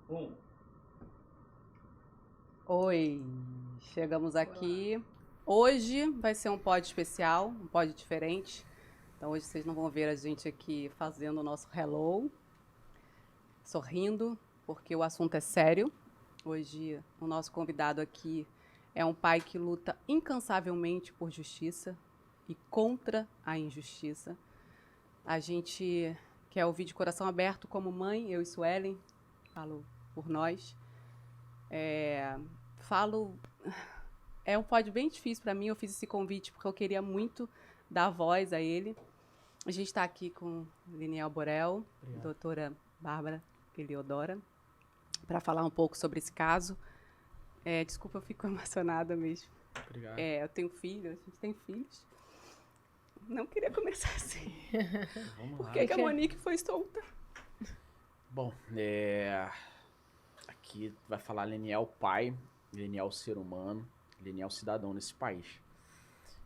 Um. Oi, chegamos aqui. Hoje vai ser um pod especial, um pod diferente. Então hoje vocês não vão ver a gente aqui fazendo o nosso hello, sorrindo, porque o assunto é sério. Hoje o nosso convidado aqui é um pai que luta incansavelmente por justiça e contra a injustiça. A gente quer ouvir de coração aberto como mãe, eu e Suelen, falo por nós. Falo É um pod bem difícil para mim. Eu fiz esse convite porque eu queria muito dar voz a ele. A gente está aqui com Liniel Borel, Obrigado. doutora Bárbara Eliodora, para falar um pouco sobre esse caso. Desculpa, eu fico emocionada mesmo. Obrigado. Eu tenho filho, a gente tem filhos. Não queria começar assim. Vamos Por lá. que a Monique foi solta? Bom, aqui vai falar Leniel pai, Leniel ser humano, Leniel cidadão nesse país.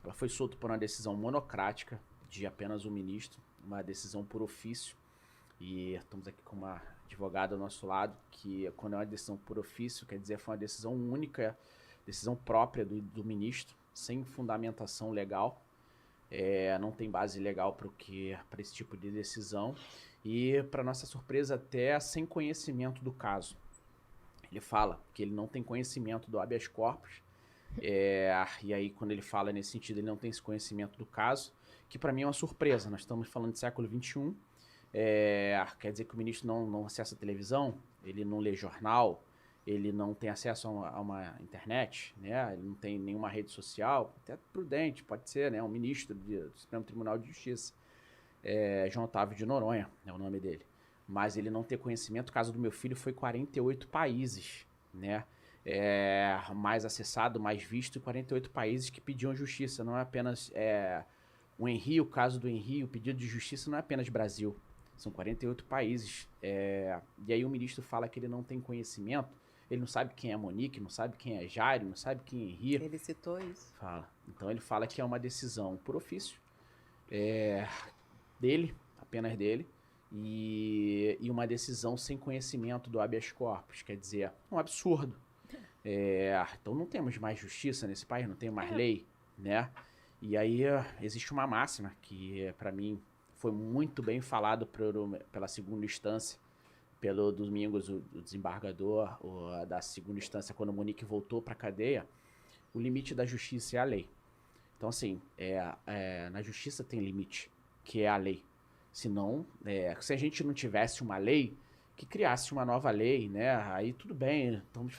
Ela foi solta por uma decisão monocrática de apenas um ministro, uma decisão por ofício. E estamos aqui com uma advogada ao nosso lado, que quando é uma decisão por ofício, quer dizer, foi uma decisão única, decisão própria do ministro, sem fundamentação legal. Não tem base legal para esse tipo de decisão. E, para nossa surpresa, até sem conhecimento do caso. Ele fala que ele não tem conhecimento do habeas corpus. E aí, quando ele fala nesse sentido, ele não tem esse conhecimento do caso, que para mim é uma surpresa. Nós estamos falando de século XXI. Quer dizer que o ministro não acessa televisão, ele não lê jornal, ele não tem acesso a uma internet, né? Ele não tem nenhuma rede social, até prudente, pode ser, né? Um ministro do Supremo Tribunal de Justiça, João Otávio de Noronha, é o nome dele. Mas ele não ter conhecimento, o caso do meu filho foi 48 países, né? Mais acessado, mais visto, em 48 países que pediam justiça, não é apenas o Henri, o caso do Henri, o pedido de justiça não é apenas Brasil, são 48 países. E aí o ministro fala que ele não tem conhecimento, ele não sabe quem é Monique, não sabe quem é Jairo, não sabe quem é Henri. Ele citou isso. Fala. Então ele fala que é uma decisão por ofício dele, apenas dele, e uma decisão sem conhecimento do habeas corpus, quer dizer, um absurdo. Então não temos mais justiça nesse país, não tem mais lei, né? E aí existe uma máxima que, para mim, foi muito bem falado pela segunda instância, pelo Domingos, o desembargador da segunda instância, quando o Monique voltou para a cadeia. O limite da justiça é a lei. Então, assim, na justiça tem limite, que é a lei. Senão, se a gente não tivesse uma lei, que criasse uma nova lei, né? Aí tudo bem, estamos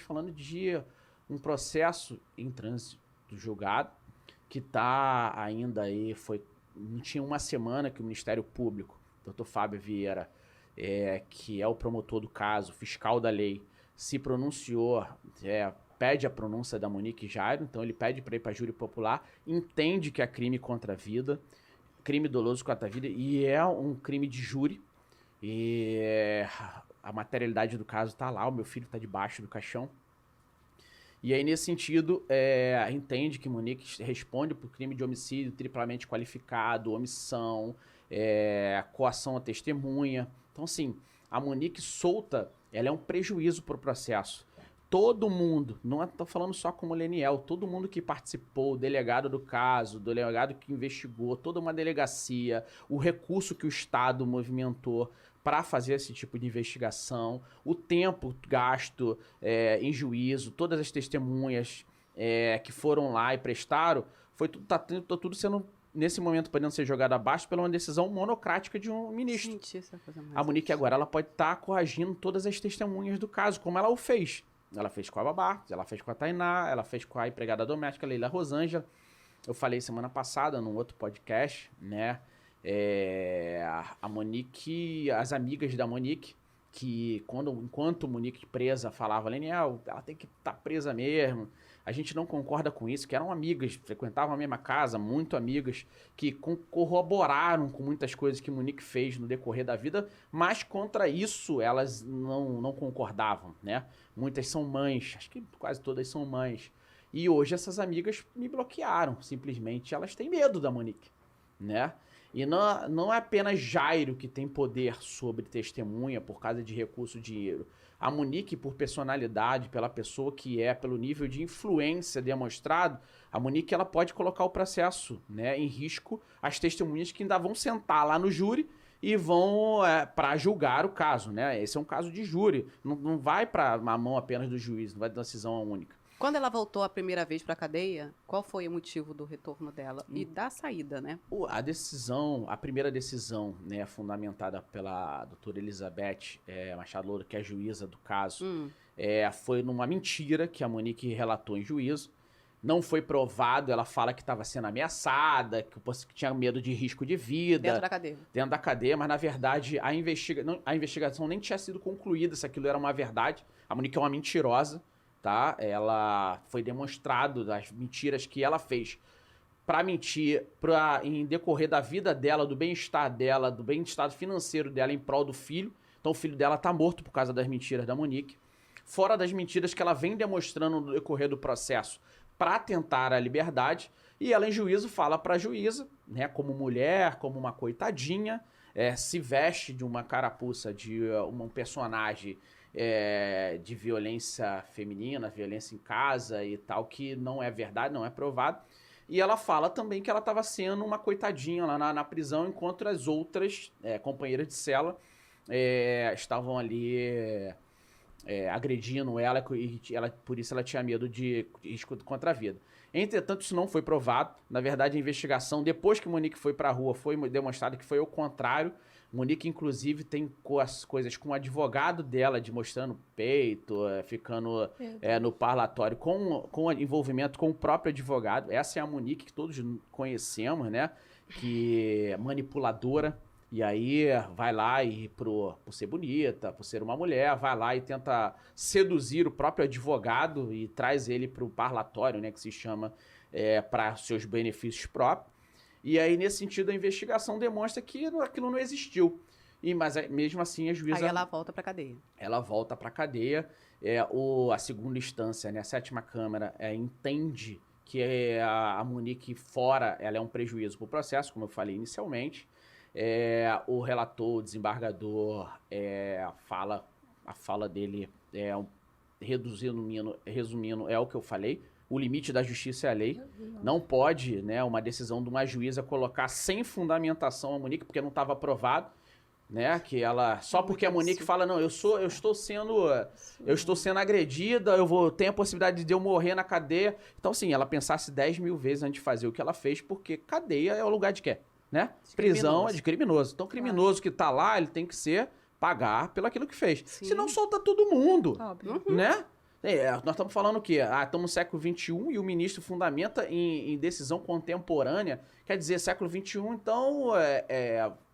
falando de um processo em trânsito julgado, que está ainda aí, não tinha uma semana que o Ministério Público, Dr. Fábio Vieira, que é o promotor do caso, fiscal da lei, se pronunciou, pede a pronúncia da Monique Jairo, então ele pede para ir para júri popular, entende que é crime contra a vida, crime doloso contra a vida, e é um crime de júri, e a materialidade do caso está lá, o meu filho está debaixo do caixão. E aí, nesse sentido, entende que Monique responde por crime de homicídio triplamente qualificado, omissão, coação à testemunha. Então, assim, a Monique solta, ela é um prejuízo para o processo. Todo mundo, não estou falando só como Leniel, todo mundo que participou, o delegado do caso, o delegado que investigou, toda uma delegacia, o recurso que o Estado movimentou para fazer esse tipo de investigação, o tempo gasto em juízo, todas as testemunhas que foram lá e prestaram, tá tudo sendo, nesse momento, podendo ser jogado abaixo pela uma decisão monocrática de um ministro. Gente, essa é a coisa mais A Monique agora ela pode estar corrigindo todas as testemunhas do caso, como ela o fez. Ela fez com a Babá, ela fez com a Tainá, ela fez com a empregada doméstica Leila Rosângela. Eu falei semana passada num outro podcast, né? A Monique, as amigas da Monique, que enquanto Monique presa falava, Leniel, ela tem que estar presa mesmo. A gente não concorda com isso, que eram amigas, frequentavam a mesma casa, muito amigas, que corroboraram com muitas coisas que Monique fez no decorrer da vida, mas contra isso elas não concordavam, né? Muitas são mães, acho que quase todas são mães. E hoje essas amigas me bloquearam, simplesmente. Elas têm medo da Monique, né? E não é apenas Jairo que tem poder sobre testemunha por causa de recurso, dinheiro. A Monique, por personalidade, pela pessoa que é, pelo nível de influência demonstrado, a Monique ela pode colocar o processo, né, em risco, as testemunhas que ainda vão sentar lá no júri e vão para julgar o caso, né? Esse é um caso de júri, não vai para a mão apenas do juiz, não vai dar decisão única. Quando ela voltou a primeira vez para a cadeia, qual foi o motivo do retorno dela e da saída, né? A primeira decisão, né, fundamentada pela doutora Elizabeth Machado Loura, que é a juíza do caso, foi numa mentira que a Monique relatou em juízo. Não foi provado, ela fala que estava sendo ameaçada, que tinha medo de risco de vida. Dentro da cadeia. Dentro da cadeia, mas na verdade a investigação nem tinha sido concluída se aquilo era uma verdade. A Monique é uma mentirosa, tá? Ela foi demonstrado das mentiras que ela fez para mentir, em decorrer da vida dela, do bem-estar dela, do bem-estar financeiro dela em prol do filho. Então o filho dela tá morto por causa das mentiras da Monique. Fora das mentiras que ela vem demonstrando no decorrer do processo para tentar a liberdade, e ela em juízo fala para a juíza, né, como mulher, como uma coitadinha, se veste de uma carapuça de um personagem de violência feminina, violência em casa e tal, que não é verdade, não é provado. E ela fala também que ela estava sendo uma coitadinha lá na prisão, enquanto as outras companheiras de cela estavam ali agredindo ela, e por isso ela tinha medo de risco contra a vida. Entretanto, isso não foi provado. Na verdade, a investigação, depois que Monique foi para a rua, foi demonstrado que foi o contrário. Monique, inclusive, tem as coisas com o advogado dela, de mostrando peito, ficando no parlatório, com envolvimento com o próprio advogado. Essa é a Monique que todos conhecemos, né? Que é manipuladora. E aí vai lá e por ser bonita, por ser uma mulher, vai lá e tenta seduzir o próprio advogado e traz ele para o parlatório, né, que se chama, para seus benefícios próprios. E aí, nesse sentido, a investigação demonstra que aquilo não existiu. Mas mesmo assim, a juíza... Aí ela volta para a cadeia. Ela volta para a cadeia. A segunda instância, né, a sétima Câmara, entende que a Monique fora, ela é um prejuízo para o processo, como eu falei inicialmente. O relator, o desembargador, a fala dele, resumindo, é o que eu falei. O limite da justiça é a lei. Não pode, né, uma decisão de uma juíza colocar sem fundamentação a Monique, porque não estava aprovado, né, que ela só porque a Monique fala, não, eu estou sendo agredida, tenho a possibilidade de eu morrer na cadeia. Então, assim, ela pensasse 10 mil vezes antes de fazer o que ela fez, porque cadeia é o lugar de quê? Né? Prisão é de criminoso. Então, criminoso que tá lá, ele tem que pagar pelo aquilo que fez. Sim. Senão solta todo mundo. Óbvio. Né? Nós estamos falando o quê? Estamos no século XXI e o ministro fundamenta em decisão contemporânea. Quer dizer, século XXI, então,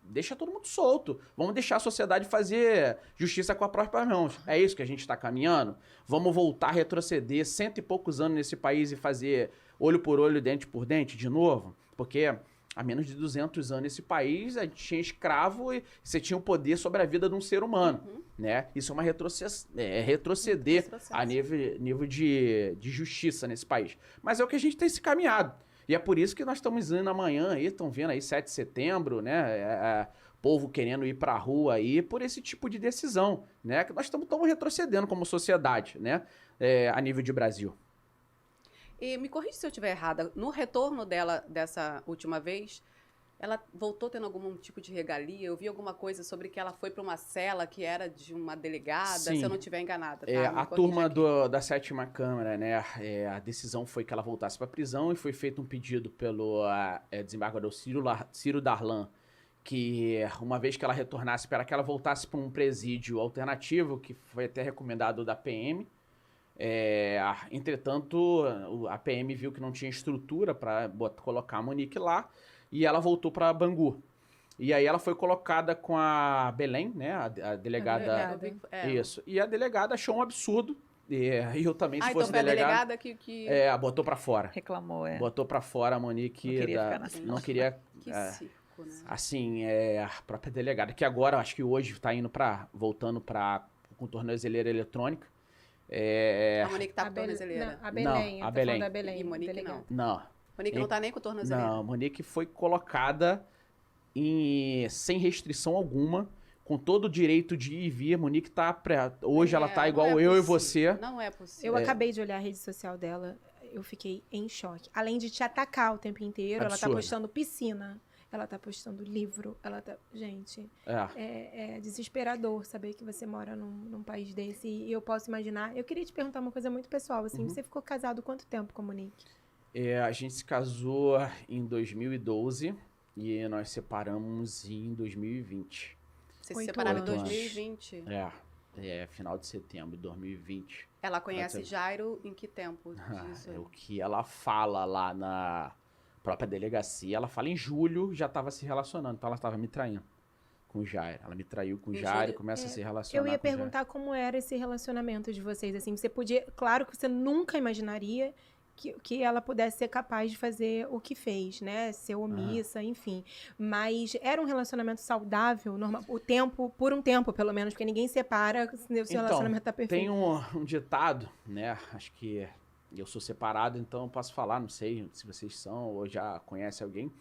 deixa todo mundo solto. Vamos deixar a sociedade fazer justiça com as próprias mãos. É isso que a gente está caminhando? Vamos voltar a retroceder 100 e poucos anos nesse país e fazer olho por olho, dente por dente de novo? Porque... há menos de 200 anos nesse país, a gente tinha escravo e você tinha o poder sobre a vida de um ser humano, né? Isso é uma retroceder a nível de justiça nesse país. Mas é o que a gente tem se caminhado. E é por isso que nós estamos indo amanhã aí, estão vendo aí 7 de setembro, né? Povo querendo ir para a rua aí por esse tipo de decisão, né? Que nós estamos retrocedendo como sociedade, né? A nível de Brasil. E me corrija se eu estiver errada, no retorno dela dessa última vez, ela voltou tendo algum tipo de regalia? Eu vi alguma coisa sobre que ela foi para uma cela que era de uma delegada, Sim. Se eu não estiver enganada. A turma da sétima Câmara, né, a decisão foi que ela voltasse para a prisão e foi feito um pedido pelo desembargador Ciro Darlan, que uma vez que ela retornasse, para que ela voltasse para um presídio alternativo, que foi até recomendado da PM. Entretanto, a PM viu que não tinha estrutura para colocar a Monique lá e ela voltou para Bangu. E aí ela foi colocada com a Belém, né, a delegada. Isso. E a delegada achou um absurdo. E eu também, se fosse então delegada que botou para fora. Reclamou, Botou para fora a Monique. Não queria ficar na cidade. Não queria. Que circo, né? Assim, a própria delegada, que agora, acho que hoje está voltando com tornozeleira eletrônica. A Monique tá com tornozeleira. A Belém. Não, a Belém. Da Belém. E Monique não. Não. Monique não tá nem com tornozeleira. Não, Monique foi colocada sem restrição alguma, com todo o direito de ir e vir. A Monique tá... Hoje ela tá igual não é eu e possível, você. Não é possível. Eu acabei de olhar a rede social dela, eu fiquei em choque. Além de te atacar o tempo inteiro, ela tá Absurdo. postando piscina, ela tá postando livro, ela tá... Gente, é desesperador saber que você mora num país desse e eu posso imaginar... Eu queria te perguntar uma coisa muito pessoal, assim, você ficou casado quanto tempo com a Monique? A gente se casou em 2012 e nós separamos em 2020. Vocês se 8 separaram em anos. 2020. Final de setembro de 2020. Ela conhece Jairo em que tempo disso? É o que ela fala lá na própria delegacia. Ela fala em julho, já estava se relacionando. Então ela estava me traindo com o Jairo. Ela me traiu com o Jairo e começa a se relacionar. Eu ia com o Jairo. perguntar como era esse relacionamento de vocês, assim, você podia... Claro que você nunca imaginaria que ela pudesse ser capaz de fazer o que fez, né? Ser omissa, enfim. Mas era um relacionamento saudável, normal, por um tempo, pelo menos, porque ninguém separa se o seu relacionamento tá perfeito. Tem um ditado, né? Acho que eu sou separado, então eu posso falar, não sei se vocês são ou já conhecem alguém,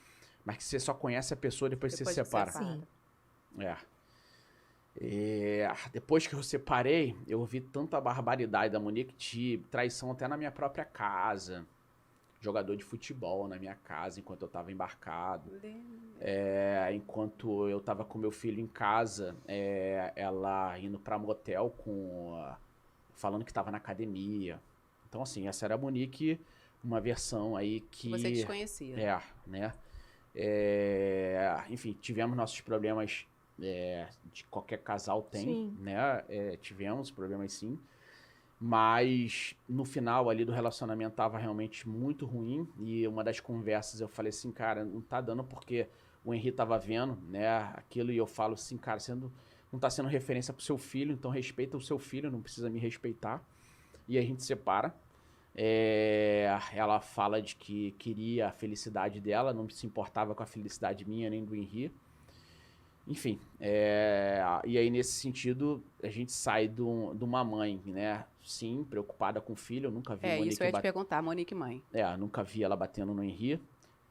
mas que você só conhece a pessoa depois que você se separa. Sim. Depois que eu separei, eu ouvi tanta barbaridade da Monique, de traição até na minha própria casa. Jogador de futebol na minha casa, enquanto eu tava embarcado. Enquanto eu tava com meu filho em casa, ela indo pra motel falando que tava na academia. Então, assim, essa era a Monique, uma versão aí que... Você desconhecia. Né? Enfim, tivemos nossos problemas... de qualquer casal tem, Sim. né? Tivemos problemas sim, mas no final ali do relacionamento tava realmente muito ruim e uma das conversas eu falei assim, cara, não tá dando porque o Henry tava vendo, né, aquilo e eu falo assim, cara, você não tá sendo referência pro seu filho, então respeita o seu filho, não precisa me respeitar. E a gente separa. Ela fala de que queria a felicidade dela, não se importava com a felicidade minha nem do Henry. Enfim, e aí nesse sentido, a gente sai de uma mãe, né? Sim, preocupada com o filho, eu nunca vi a Monique Isso eu ia te perguntar, Monique mãe. nunca vi ela batendo no Henry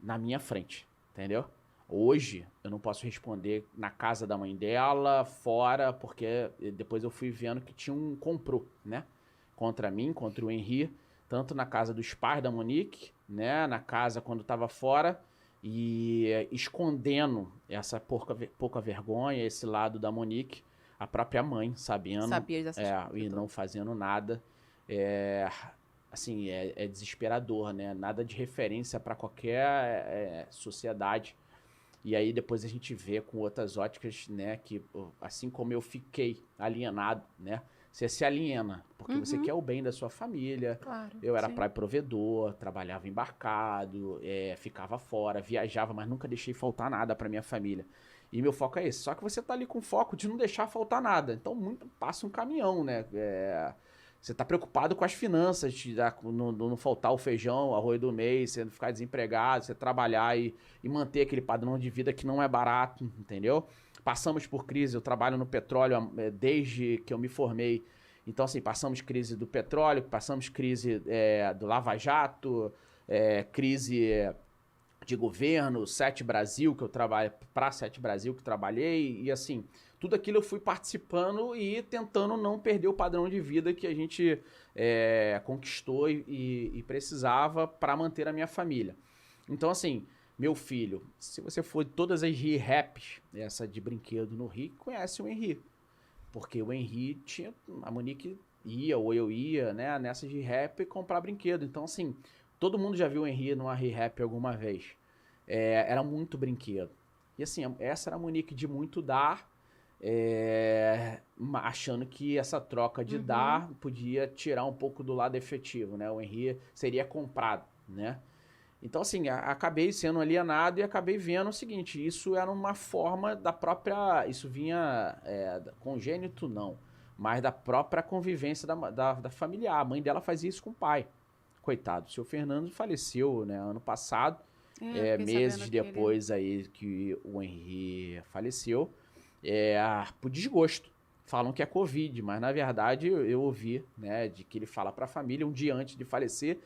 na minha frente, entendeu? Hoje, eu não posso responder na casa da mãe dela, fora, porque depois eu fui vendo que tinha um complô, né? Contra mim, contra o Henry, tanto na casa dos pais da Monique, né? Na casa quando tava fora... E escondendo essa pouca vergonha, esse lado da Monique, a própria mãe, sabendo, Sabia dessas e não fazendo nada. Assim, é desesperador, né? Nada de referência para qualquer sociedade. E aí depois a gente vê com outras óticas, né? Que assim como eu fiquei alienado, né? Você se aliena, porque você quer o bem da sua família. Claro, eu era pai provedor, trabalhava embarcado, ficava fora, viajava, mas nunca deixei faltar nada pra minha família. E meu foco é esse. Só que você tá ali com foco de não deixar faltar nada. Então, passa um caminhão, né? Você tá preocupado com as finanças, de não faltar o feijão, o arroz do mês, você não ficar desempregado, você trabalhar e manter aquele padrão de vida que não é barato, entendeu? Passamos por crise, eu trabalho no petróleo desde que eu me formei. Então, assim, passamos crise do petróleo, passamos crise do Lava Jato, crise de governo, Sete Brasil, que eu trabalho, pra Sete Brasil que trabalhei, e assim, tudo aquilo eu fui participando e tentando não perder o padrão de vida que a gente conquistou e precisava para manter a minha família. Então, assim, meu filho, se você for de todas as Raps, essa de brinquedo no Rio, conhece o Henry. Porque o Henry tinha, a Monique ia, ou eu ia, né, nessas Rap comprar brinquedo. Então, assim, todo mundo já viu o Henry numa Rap alguma vez. Era muito brinquedo. E assim, essa era a Monique de muito dar, achando que essa troca de dar podia tirar um pouco do lado efetivo, né? O Henry seria comprado, né? Então, assim, acabei sendo alienado e acabei vendo o seguinte, isso era uma forma da própria... Isso vinha congênito, não, mas da própria convivência da familiar. A mãe dela fazia isso com o pai. Coitado, o seu Fernando faleceu, né, ano passado, meses depois aí que o Henry faleceu, por desgosto. Falam que é Covid, mas na verdade eu ouvi, né, de que ele fala para a família um dia antes de falecer,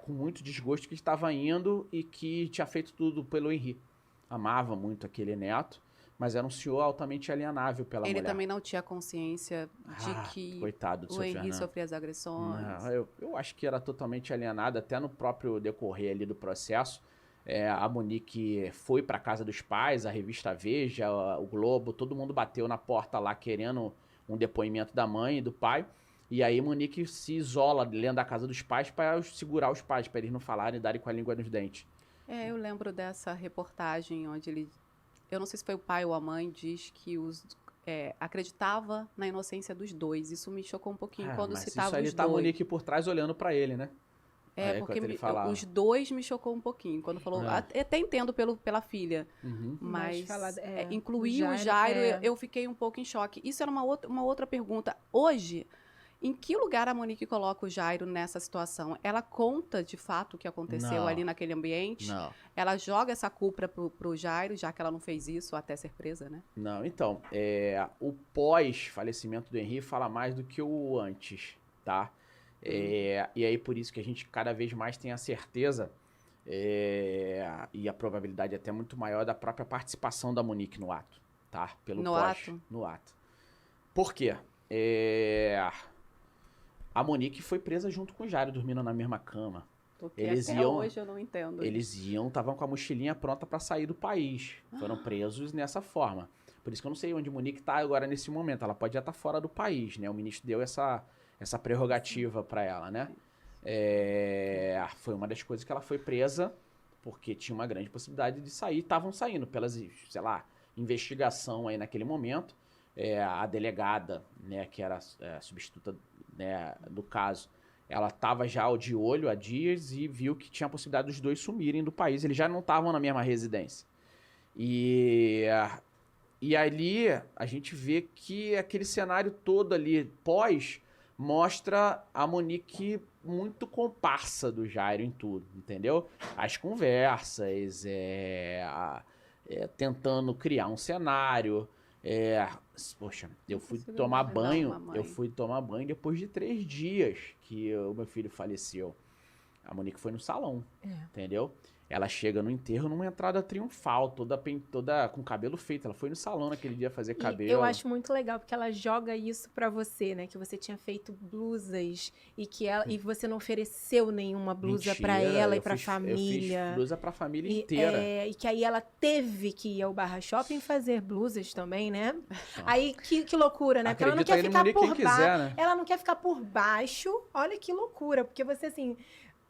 com muito desgosto que estava indo e que tinha feito tudo pelo Henry. Amava muito aquele neto, mas era um senhor altamente alienável pela mulher. Ele também não tinha consciência de que coitado do o seu Henri Fernando. sofria as agressões. Não, eu acho que era totalmente alienado, até no próprio decorrer ali do processo. A Monique foi para casa dos pais, a revista Veja, o Globo, todo mundo bateu na porta lá querendo um depoimento da mãe e do pai. E aí Monique se isola dentro da casa dos pais para segurar os pais, para eles não falarem e darem com a língua nos dentes. Eu lembro dessa reportagem onde ele, eu não sei se foi o pai ou a mãe, diz que acreditava na inocência dos dois. Isso me chocou um pouquinho quando mas citava isso aí os tá a dois. Monique por trás olhando para ele, né? Porque ele falava. os dois me chocou um pouquinho. Quando falou, até entendo pela filha, Uhum. mas o incluir o Jairo, Jairo, eu fiquei um pouco em choque. Isso era uma outra pergunta. Hoje, em que lugar a Monique coloca o Jairo nessa situação? Ela conta, de fato, o que aconteceu Não. ali naquele ambiente? Não. Ela joga essa culpa pro Jairo, já que ela não fez isso até ser presa, né? Não, então, o pós-falecimento do Henri fala mais do que o antes, tá? E aí por isso que a gente cada vez mais tem a certeza e a probabilidade até muito maior da própria participação da Monique no ato, tá? No ato. Por quê? A Monique foi presa junto com o Jairo, dormindo na mesma cama. Porque até hoje eu não entendo. Eles estavam com a mochilinha pronta para sair do país. Foram presos nessa forma. Por isso que eu não sei onde Monique tá agora nesse momento. Ela pode já estar fora do país, né? O ministro deu essa prerrogativa para ela, né? Foi uma das coisas que ela foi presa, porque tinha uma grande possibilidade de sair. Estavam saindo pelas, sei lá, investigação aí naquele momento. A delegada, né, que era a substituta, né, do caso, ela estava já de olho há dias e viu que tinha a possibilidade dos dois sumirem do país. Eles já não estavam na mesma residência. E ali a gente vê que aquele cenário todo ali pós mostra a Monique muito comparsa do Jairo em tudo, entendeu? As conversas, tentando criar um cenário. Poxa, eu fui tomar banho depois de 3 dias que o meu filho faleceu. A Monique foi no salão, entendeu? Ela chega no enterro numa entrada triunfal, toda com cabelo feito. Ela foi no salão naquele dia fazer cabelo. Eu acho muito legal, porque ela joga isso pra você, né? Que você tinha feito blusas e você não ofereceu nenhuma blusa pra ela e pra família. Eu fiz blusa pra família inteira. E que aí ela teve que ir ao Barra Shopping fazer blusas também, né? Aí, que loucura, né? Porque ela não quer ficar por baixo. Né? Ela não quer ficar por baixo. Olha que loucura, porque você, assim...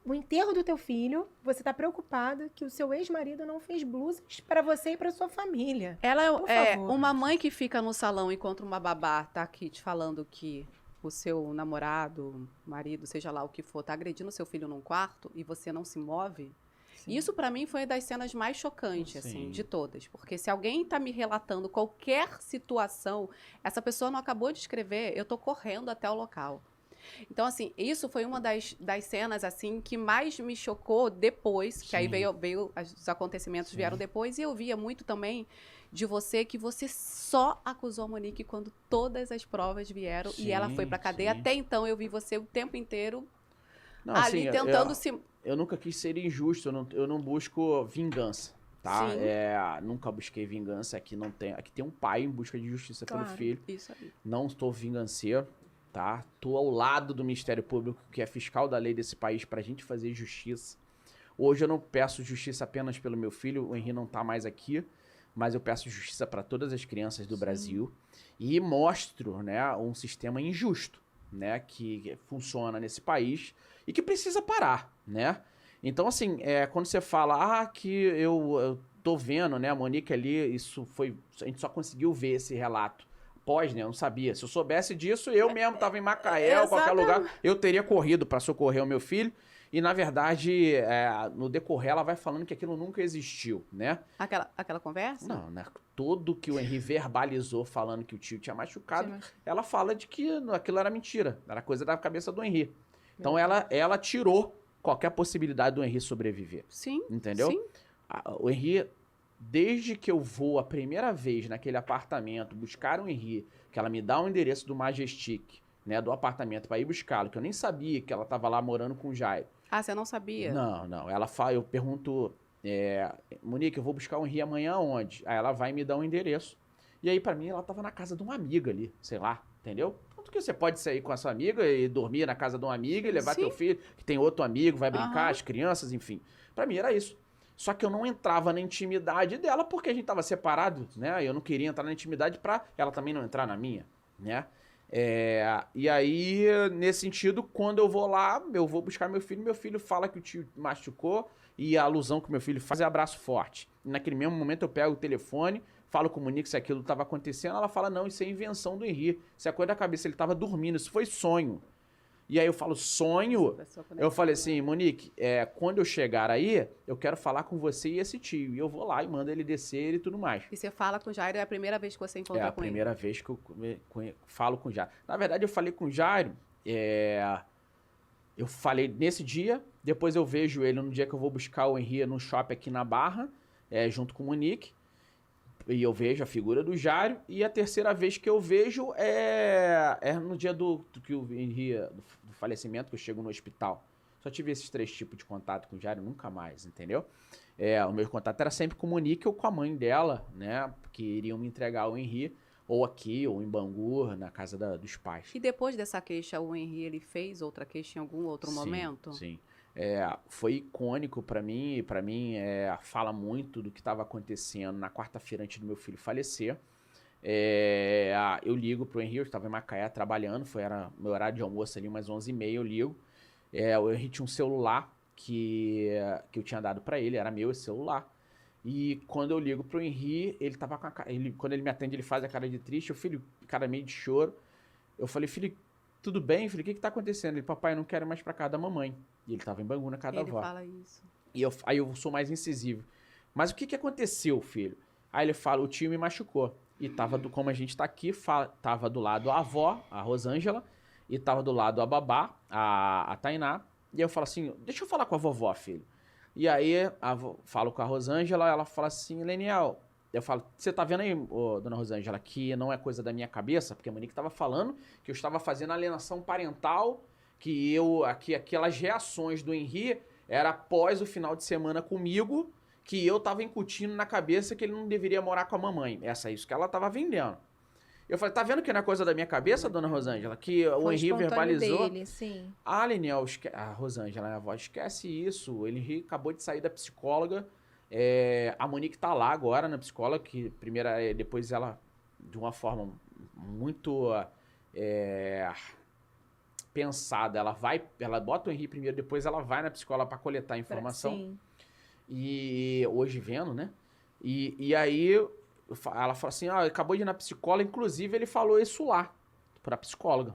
O enterro do teu filho, você tá preocupada que o seu ex-marido não fez blusas pra você e pra sua família. Ela uma mãe que fica no salão enquanto uma babá tá aqui te falando que o seu namorado, marido, seja lá o que for, tá agredindo o seu filho num quarto e você não se move. Sim. Isso pra mim foi das cenas mais chocantes, assim, de todas. Porque se alguém tá me relatando qualquer situação, essa pessoa não acabou de escrever, eu tô correndo até o local. Então, assim, isso foi uma das cenas, assim, que mais me chocou depois, que aí veio os acontecimentos vieram depois, e eu via muito também de você, que você só acusou a Monique quando todas as provas vieram e ela foi pra cadeia. Até então, eu vi você o tempo inteiro ali tentando se... Eu nunca quis ser injusto, eu não busco vingança, tá? Nunca busquei vingança, aqui tem um pai em busca de justiça pelo filho. Isso aí. Não estou vinganceiro. Tá? Tô ao lado do Ministério Público, que é fiscal da lei desse país, pra gente fazer justiça. Hoje eu não peço justiça apenas pelo meu filho, o Henri não tá mais aqui, mas eu peço justiça para todas as crianças do Brasil e mostro, né, um sistema injusto, né, que funciona nesse país e que precisa parar, né? Então, assim, quando você fala, que eu tô vendo, né, a Monique ali, a gente só conseguiu ver esse relato né? Eu não sabia. Se eu soubesse disso, eu mesmo tava em Macaé ou qualquer lugar, eu teria corrido para socorrer o meu filho. E, na verdade, no decorrer, ela vai falando que aquilo nunca existiu, né? Aquela conversa? Não, né? Tudo que o Henri verbalizou falando que o tio tinha machucado, ela fala de que aquilo era mentira. Era coisa da cabeça do Henri. Então, ela tirou qualquer possibilidade do Henri sobreviver. Sim. Entendeu? Sim. O Henri... Desde que eu vou a primeira vez naquele apartamento buscar o Henri, que ela me dá o endereço do Majestic, né, do apartamento para ir buscá-lo, que eu nem sabia que ela estava lá morando com o Jairo. Você não sabia? Não. Eu pergunto, Monique, eu vou buscar o Henri amanhã onde? Aí ela vai me dar um endereço. E aí, pra mim, ela tava na casa de uma amiga ali, sei lá, entendeu? Tanto que você pode sair com a sua amiga e dormir na casa de uma amiga e levar Sim. teu filho, que tem outro amigo, vai brincar, Aham. as crianças, enfim. Pra mim era isso. Só que eu não entrava na intimidade dela porque a gente tava separado, né? Eu não queria entrar na intimidade pra ela também não entrar na minha, né? E aí, nesse sentido, quando eu vou lá, eu vou buscar meu filho fala que o tio machucou e a alusão que meu filho faz é abraço forte. E naquele mesmo momento eu pego o telefone, falo com o Monique se aquilo estava acontecendo, ela fala, não, isso é invenção do Henri, isso é coisa da cabeça, ele estava dormindo, isso foi sonho. E aí eu falo, sonho? Eu falei assim, Monique, quando eu chegar aí, eu quero falar com você e esse tio. E eu vou lá e mando ele descer e tudo mais. E você fala com o Jairo, é a primeira vez que você encontra É a com ele? primeira vez que eu falo com o Jairo. Na verdade, eu falei com o Jairo, eu falei nesse dia, depois eu vejo ele no dia que eu vou buscar o Henri no shopping aqui na Barra, junto com o Monique, e eu vejo a figura do Jairo, e a terceira vez que eu vejo é no dia do que o Henri, do falecimento, que eu chego no hospital. Só tive esses 3 tipos de contato com o Jairo, nunca mais, entendeu? O meu contato era sempre com o Monique ou com a mãe dela, né, que iriam me entregar o Henri, ou aqui, ou em Bangu, na casa dos pais. E depois dessa queixa, o Henri, ele fez outra queixa em algum outro momento? Sim. Foi icônico pra mim, e pra mim fala muito do que estava acontecendo na quarta-feira antes do meu filho falecer. Eu ligo pro Henri, eu estava em Macaé trabalhando, era meu horário de almoço ali, umas 11h30, eu ligo. O Henri tinha um celular que eu tinha dado pra ele, era meu esse celular. E quando eu ligo pro Henri, ele tava com quando ele me atende, ele faz a cara de triste, cara meio de choro. Eu falei, filho, tudo bem, filho? O que tá acontecendo? Ele, papai, eu não quero ir mais pra casa da mamãe. E ele tava em Bangu na casa da avó. Ele fala isso. E aí eu sou mais incisivo. Mas o que aconteceu, filho? Aí ele fala, o tio me machucou. E tava, como a gente tá aqui, tava do lado a avó, a Rosângela, e tava do lado a babá, a Tainá. E eu falo assim, deixa eu falar com a vovó, filho. E aí, falo com a Rosângela, ela fala assim, Leniel, eu falo, você tá vendo aí, dona Rosângela, que não é coisa da minha cabeça? Porque a Monique tava falando que eu estava fazendo alienação parental, que aquelas reações do Henri era após o final de semana comigo, que eu tava incutindo na cabeça que ele não deveria morar com a mamãe. É isso que ela tava vendendo. Eu falei, tá vendo que não é coisa da minha cabeça, dona Rosângela? Que o Henri verbalizou. Dele, sim. Leniel, a Rosângela, a avó, esquece isso. O Henri acabou de sair da psicóloga. A Monique tá lá agora na psicóloga, que depois ela, de uma forma muito pensada, ela bota o Henri primeiro, depois ela vai na psicóloga para coletar informação. Sim. E hoje vendo, né? E aí ela fala assim, acabou de ir na psicóloga, inclusive ele falou isso lá, pra psicóloga.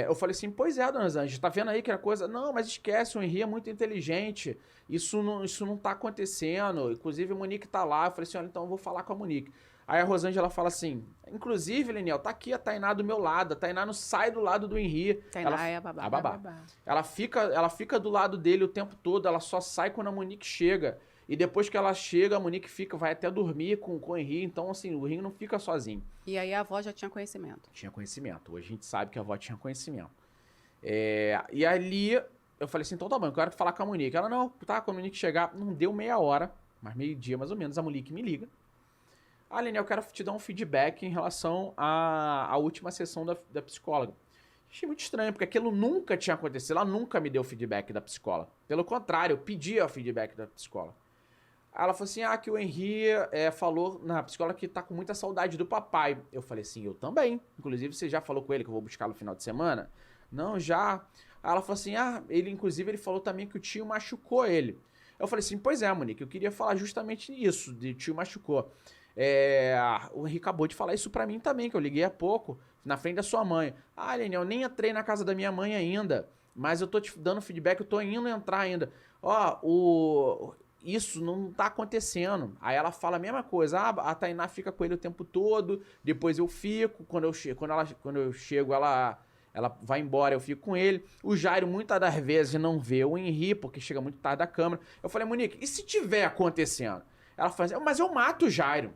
Eu falei assim, pois é, dona Zanja, tá vendo aí que era coisa... Não, mas esquece, o Henri é muito inteligente, isso não tá acontecendo, inclusive a Monique tá lá. Eu falei assim, olha, então eu vou falar com a Monique. Aí a Rosângela fala assim, inclusive, Leniel, tá aqui a Tainá do meu lado, a Tainá não sai do lado do Henri. Tainá é a babá. A babá. Ela fica do lado dele o tempo todo, ela só sai quando a Monique chega. E depois que ela chega, a Monique vai até dormir com o Henri. Então, assim, o Henri não fica sozinho. E aí a avó já tinha conhecimento? Tinha conhecimento. Hoje a gente sabe que a avó tinha conhecimento. E ali, eu falei assim, então tá bom, eu quero falar com a Monique. Ela, não, tá, quando a Monique chegar, não deu meia hora, mas meio-dia mais ou menos, a Monique me liga. Aline, eu quero te dar um feedback em relação à última sessão da psicóloga. Achei muito estranho, porque aquilo nunca tinha acontecido. Ela nunca me deu feedback da psicóloga. Pelo contrário, eu pedia o feedback da psicóloga. Aí ela falou assim, que o Henri falou na psicóloga que tá com muita saudade do papai. Eu falei assim, eu também. Inclusive, você já falou com ele que eu vou buscar no final de semana? Não, já. Aí ela falou assim, ele falou também que o tio machucou ele. Eu falei assim, pois é, Monique, eu queria falar justamente isso, de tio machucou. O Henri acabou de falar isso pra mim também, que eu liguei há pouco, na frente da sua mãe. Lene, eu nem entrei na casa da minha mãe ainda, mas eu tô te dando feedback, eu tô indo entrar ainda. Isso não tá acontecendo. Aí ela fala a mesma coisa, a Tainá fica com ele o tempo todo, depois eu fico, quando eu chego, ela vai embora, eu fico com ele. O Jairo, muitas das vezes, não vê o Henri, porque chega muito tarde da câmera. Eu falei, Monique, e se tiver acontecendo? Ela fala assim, mas eu mato o Jairo.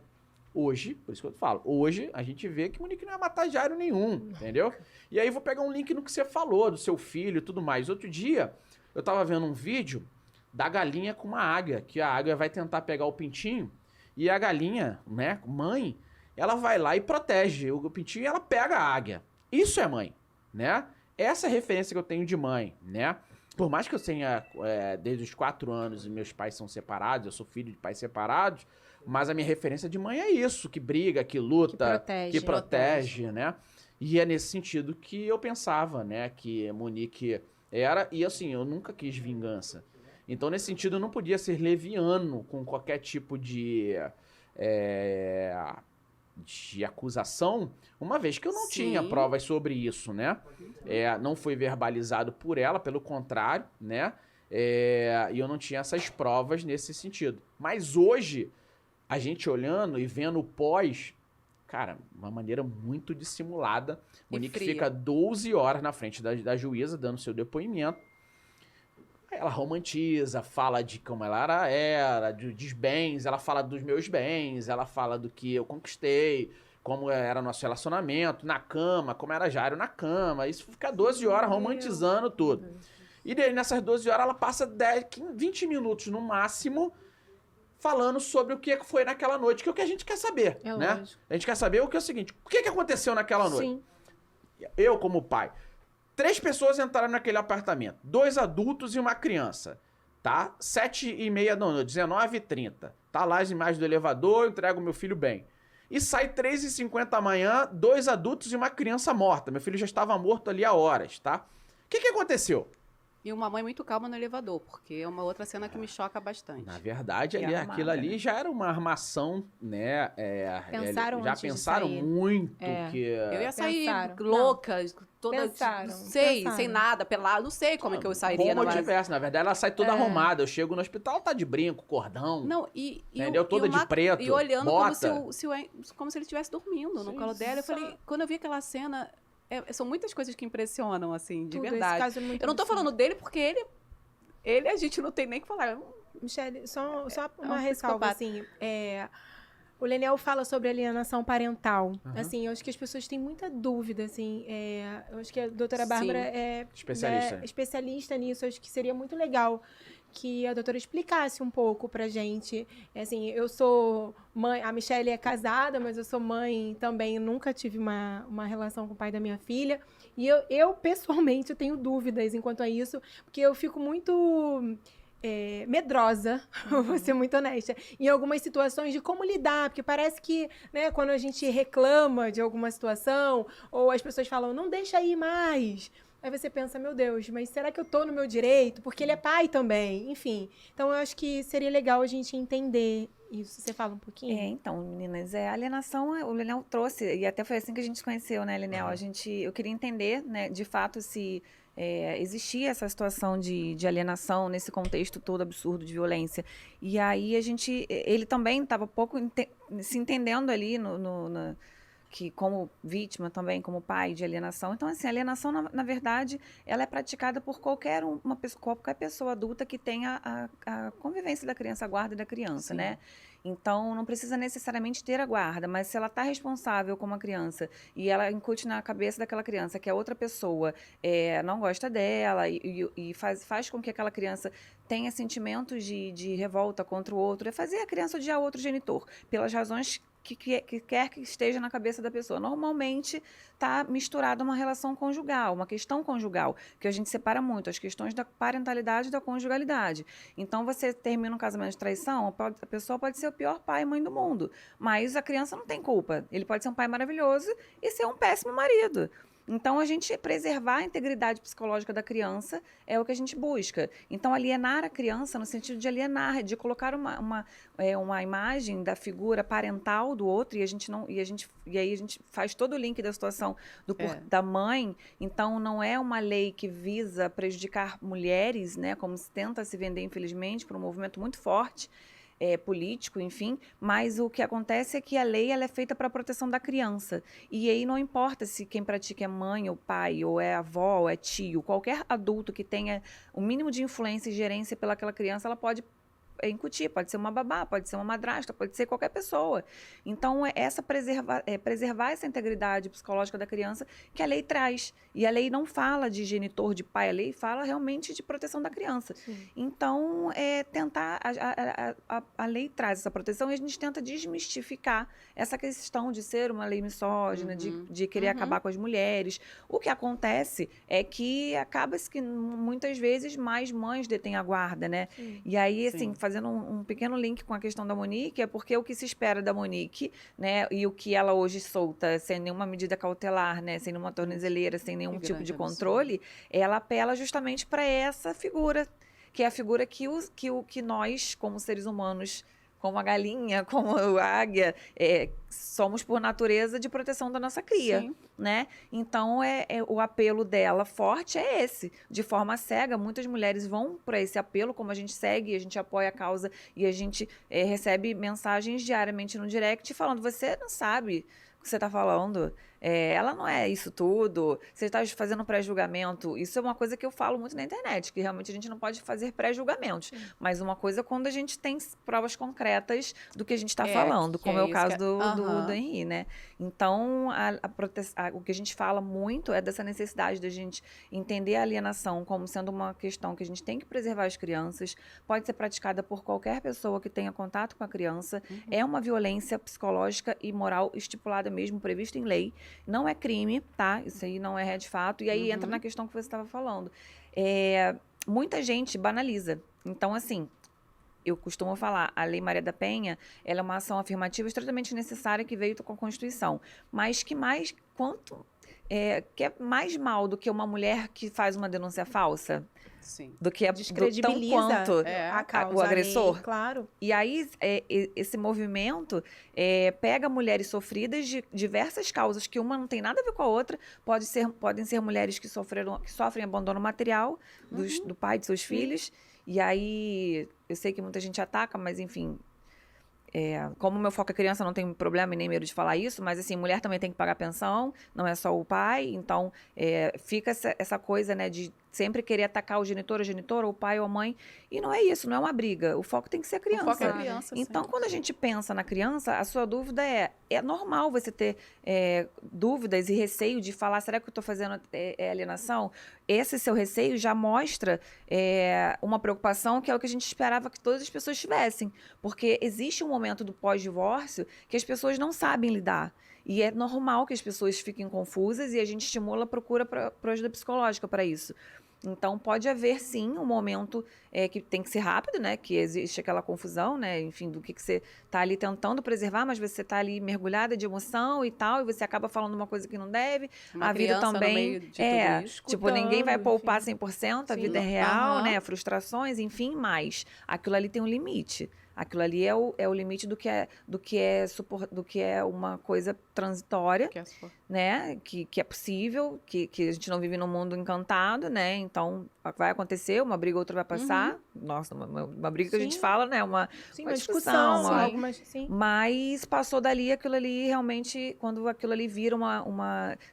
Hoje, por isso que eu falo, hoje a gente vê que Monique não ia matar Jairo nenhum, entendeu? E aí eu vou pegar um link no que você falou, do seu filho e tudo mais. Outro dia, eu tava vendo um vídeo da galinha com uma águia, que a águia vai tentar pegar o pintinho e a galinha, né, mãe, ela vai lá e protege o pintinho e ela pega a águia. Isso é mãe, né? Essa é a referência que eu tenho de mãe, né? Por mais que eu tenha, desde os 4 anos, e meus pais são separados, eu sou filho de pais separados, mas a minha referência de mãe é isso, que briga, que luta, que protege, né? E é nesse sentido que eu pensava, né, que Monique era, e assim, eu nunca quis vingança. Então, nesse sentido, eu não podia ser leviano com qualquer tipo de acusação, uma vez que eu não tinha provas sobre isso, né? Não foi verbalizado por ela, pelo contrário, né? E eu não tinha essas provas nesse sentido. Mas hoje, a gente olhando e vendo o pós, cara, uma maneira muito dissimulada. Monique fica 12 horas na frente da juíza, dando seu depoimento. Ela romantiza, fala de como ela era, dos bens, ela fala dos meus bens, ela fala do que eu conquistei, como era nosso relacionamento, na cama, como era Jairo na cama. Isso fica 12 horas romantizando tudo. E daí, nessas 12 horas, ela passa 20 minutos no máximo falando sobre o que foi naquela noite, que é o que a gente quer saber, né? Lógico. A gente quer saber o que é o seguinte, o que aconteceu naquela noite? Sim. Eu, como pai, 3 pessoas entraram naquele apartamento. 2 adultos e uma criança. Tá? 7h30 da noite, 19h30. Tá lá as imagens do elevador, eu entrego meu filho bem. E sai 3h50 da manhã, 2 adultos e uma criança morta. Meu filho já estava morto ali há horas, tá? O que aconteceu? E uma mãe muito calma no elevador, porque é uma outra cena que me choca bastante. Na verdade, aquilo ali já era uma armação, né? Pensaram já antes de pensaram sair. muito que... Eu ia sair Pensaram. louca, toda... Pensaram. sem nada, pelado. Não sei como é que eu sairia. Como diverso, na verdade, ela sai toda arrumada. Eu chego no hospital, ela tá de brinco, cordão. Não, entendeu? Toda de preto, e olhando bota. como se ele estivesse dormindo no colo dela. Eu falei, quando eu vi aquela cena... são muitas coisas que impressionam, assim, de Tudo, verdade. esse caso é muito Eu não tô absurdo. falando dele porque ele a gente não tem nem o que falar. Michele, só uma um ressalva, psicopata. assim, o Leniel fala sobre alienação parental. Uhum. Assim, eu acho que as pessoas têm muita dúvida, assim, eu acho que a doutora Bárbara é Especialista. especialista nisso, eu acho que seria muito legal que a doutora explicasse um pouco pra gente. Assim, eu sou mãe, a Michele é casada, mas eu sou mãe também, nunca tive uma relação com o pai da minha filha. E eu pessoalmente, eu tenho dúvidas enquanto a isso, porque eu fico muito medrosa, vou ser muito honesta, em algumas situações de como lidar, porque parece que, né, quando a gente reclama de alguma situação, ou as pessoas falam, não deixa ir mais, aí você pensa, meu Deus, mas será que eu tô no meu direito? Porque ele é pai também, enfim. Então, eu acho que seria legal a gente entender isso. Você fala um pouquinho? Então, meninas, a alienação, o Leniel trouxe, e até foi assim que a gente se conheceu, né, Leniel? Eu queria entender, né, de fato, se existia essa situação de alienação nesse contexto todo absurdo de violência. E aí ele também estava pouco se entendendo ali que como vítima também, como pai de alienação. Então, assim, a alienação, na verdade, ela é praticada por qualquer pessoa adulta que tenha a convivência da criança, a guarda da criança, Sim. né? Então, não precisa necessariamente ter a guarda, mas se ela está responsável como uma criança e ela incute na cabeça daquela criança que a outra pessoa não gosta dela e faz com que aquela criança tenha sentimentos de revolta contra o outro, é fazer a criança odiar o outro genitor, pelas razões que quer que esteja na cabeça da pessoa. Normalmente está misturada uma relação conjugal, uma questão conjugal, que a gente separa muito, as questões da parentalidade e da conjugalidade. Então, você termina um casamento de traição, a pessoa pode ser o pior pai e mãe do mundo, mas a criança não tem culpa. Ele pode ser um pai maravilhoso e ser um péssimo marido. Então, a gente preservar a integridade psicológica da criança é o que a gente busca. Então, alienar a criança no sentido de alienar, de colocar uma imagem da figura parental do outro, e aí a gente faz todo o link da situação da mãe. Então, não é uma lei que visa prejudicar mulheres, né, como se tenta se vender, infelizmente, por um movimento muito forte, político, enfim, mas o que acontece é que a lei ela é feita para a proteção da criança. E aí não importa se quem pratica é mãe ou pai, ou é avó, ou é tio, qualquer adulto que tenha o mínimo de influência e gerência pelaquela criança, ela pode incutir, pode ser uma babá, pode ser uma madrasta, pode ser qualquer pessoa. Então, preservar essa integridade psicológica da criança que a lei traz. E a lei não fala de genitor, de pai, a lei fala realmente de proteção da criança. Sim. Então, tentar, a lei traz essa proteção e a gente tenta desmistificar essa questão de ser uma lei misógina, de querer acabar com as mulheres. O que acontece é que acaba-se que muitas vezes mais mães detêm a guarda, né? Sim. E aí, assim, Sim. fazendo um pequeno link com a questão da Monique, é porque o que se espera da Monique, né, e o que ela hoje solta, sem nenhuma medida cautelar, né, sem nenhuma tornozeleira, sem nenhum Que tipo de grande controle, ela apela justamente para essa figura, que é a figura que nós, como seres humanos, como a galinha, como a águia, somos por natureza de proteção da nossa cria, Sim. né? Então, o apelo dela forte é esse. De forma cega, muitas mulheres vão para esse apelo, como a gente segue, a gente apoia a causa e a gente recebe mensagens diariamente no direct falando, você não sabe o que você está falando, ela não é isso tudo, você está fazendo pré-julgamento. Isso é uma coisa que eu falo muito na internet, que realmente a gente não pode fazer pré-julgamentos. Mas uma coisa é quando a gente tem provas concretas do que a gente está falando, que como é é o isso caso que é- do Henri, né? Então, o que a gente fala muito é dessa necessidade da gente entender a alienação como sendo uma questão que a gente tem que preservar as crianças, pode ser praticada por qualquer pessoa que tenha contato com a criança, é uma violência psicológica e moral estipulada mesmo, prevista em lei, não é crime, tá? Isso aí não é de fato, e aí entra na questão que você estava falando. Muita gente banaliza. Então, assim, eu costumo falar, a Lei Maria da Penha, ela é uma ação afirmativa extremamente necessária que veio com a Constituição, mas que é mais mal do que uma mulher que faz uma denúncia falsa, Sim. do que tão Descredibiliza quanto a causa, o a agressor. lei, claro. E aí, esse movimento pega mulheres sofridas de diversas causas, que uma não tem nada a ver com a outra. Podem ser mulheres que sofrem abandono material do pai de seus filhos. E aí, eu sei que muita gente ataca, mas enfim... como o meu foco é criança, não tem problema e nem medo de falar isso, mas assim, mulher também tem que pagar pensão, não é só o pai, então fica essa coisa, né, de sempre querer atacar o genitor, a genitora, o pai ou a mãe, e não é isso, não é uma briga, o foco tem que ser a criança. O foco é a criança, Então, sim. quando a gente pensa na criança, a sua dúvida é normal você ter dúvidas e receio de falar, será que eu estou fazendo alienação? Esse seu receio já mostra uma preocupação que é o que a gente esperava que todas as pessoas tivessem, porque existe um momento do pós-divórcio que as pessoas não sabem lidar. E é normal que as pessoas fiquem confusas e a gente estimula a procura por ajuda psicológica para isso. Então, pode haver, sim, um momento que tem que ser rápido, né? Que existe aquela confusão, né? Enfim, do que você está ali tentando preservar, mas você está ali mergulhada de emoção e tal, e você acaba falando uma coisa que não deve. Uma A vida criança também no meio de tudo isso. tipo, ninguém vai Escutando, poupar enfim. 100%, a Sim. vida é real, Aham. né? Frustrações, enfim, mas aquilo ali tem um limite. Aquilo ali é o limite do que é uma coisa transitória, Que é super- né? Que é possível, que a gente não vive num mundo encantado, né? Então, vai acontecer, uma briga outra vai passar. Nossa, uma briga que a gente Sim. fala, né? Sim, Uma uma discussão, discussão, uma- algumas... Sim. Mas passou dali, aquilo ali realmente, quando aquilo ali vira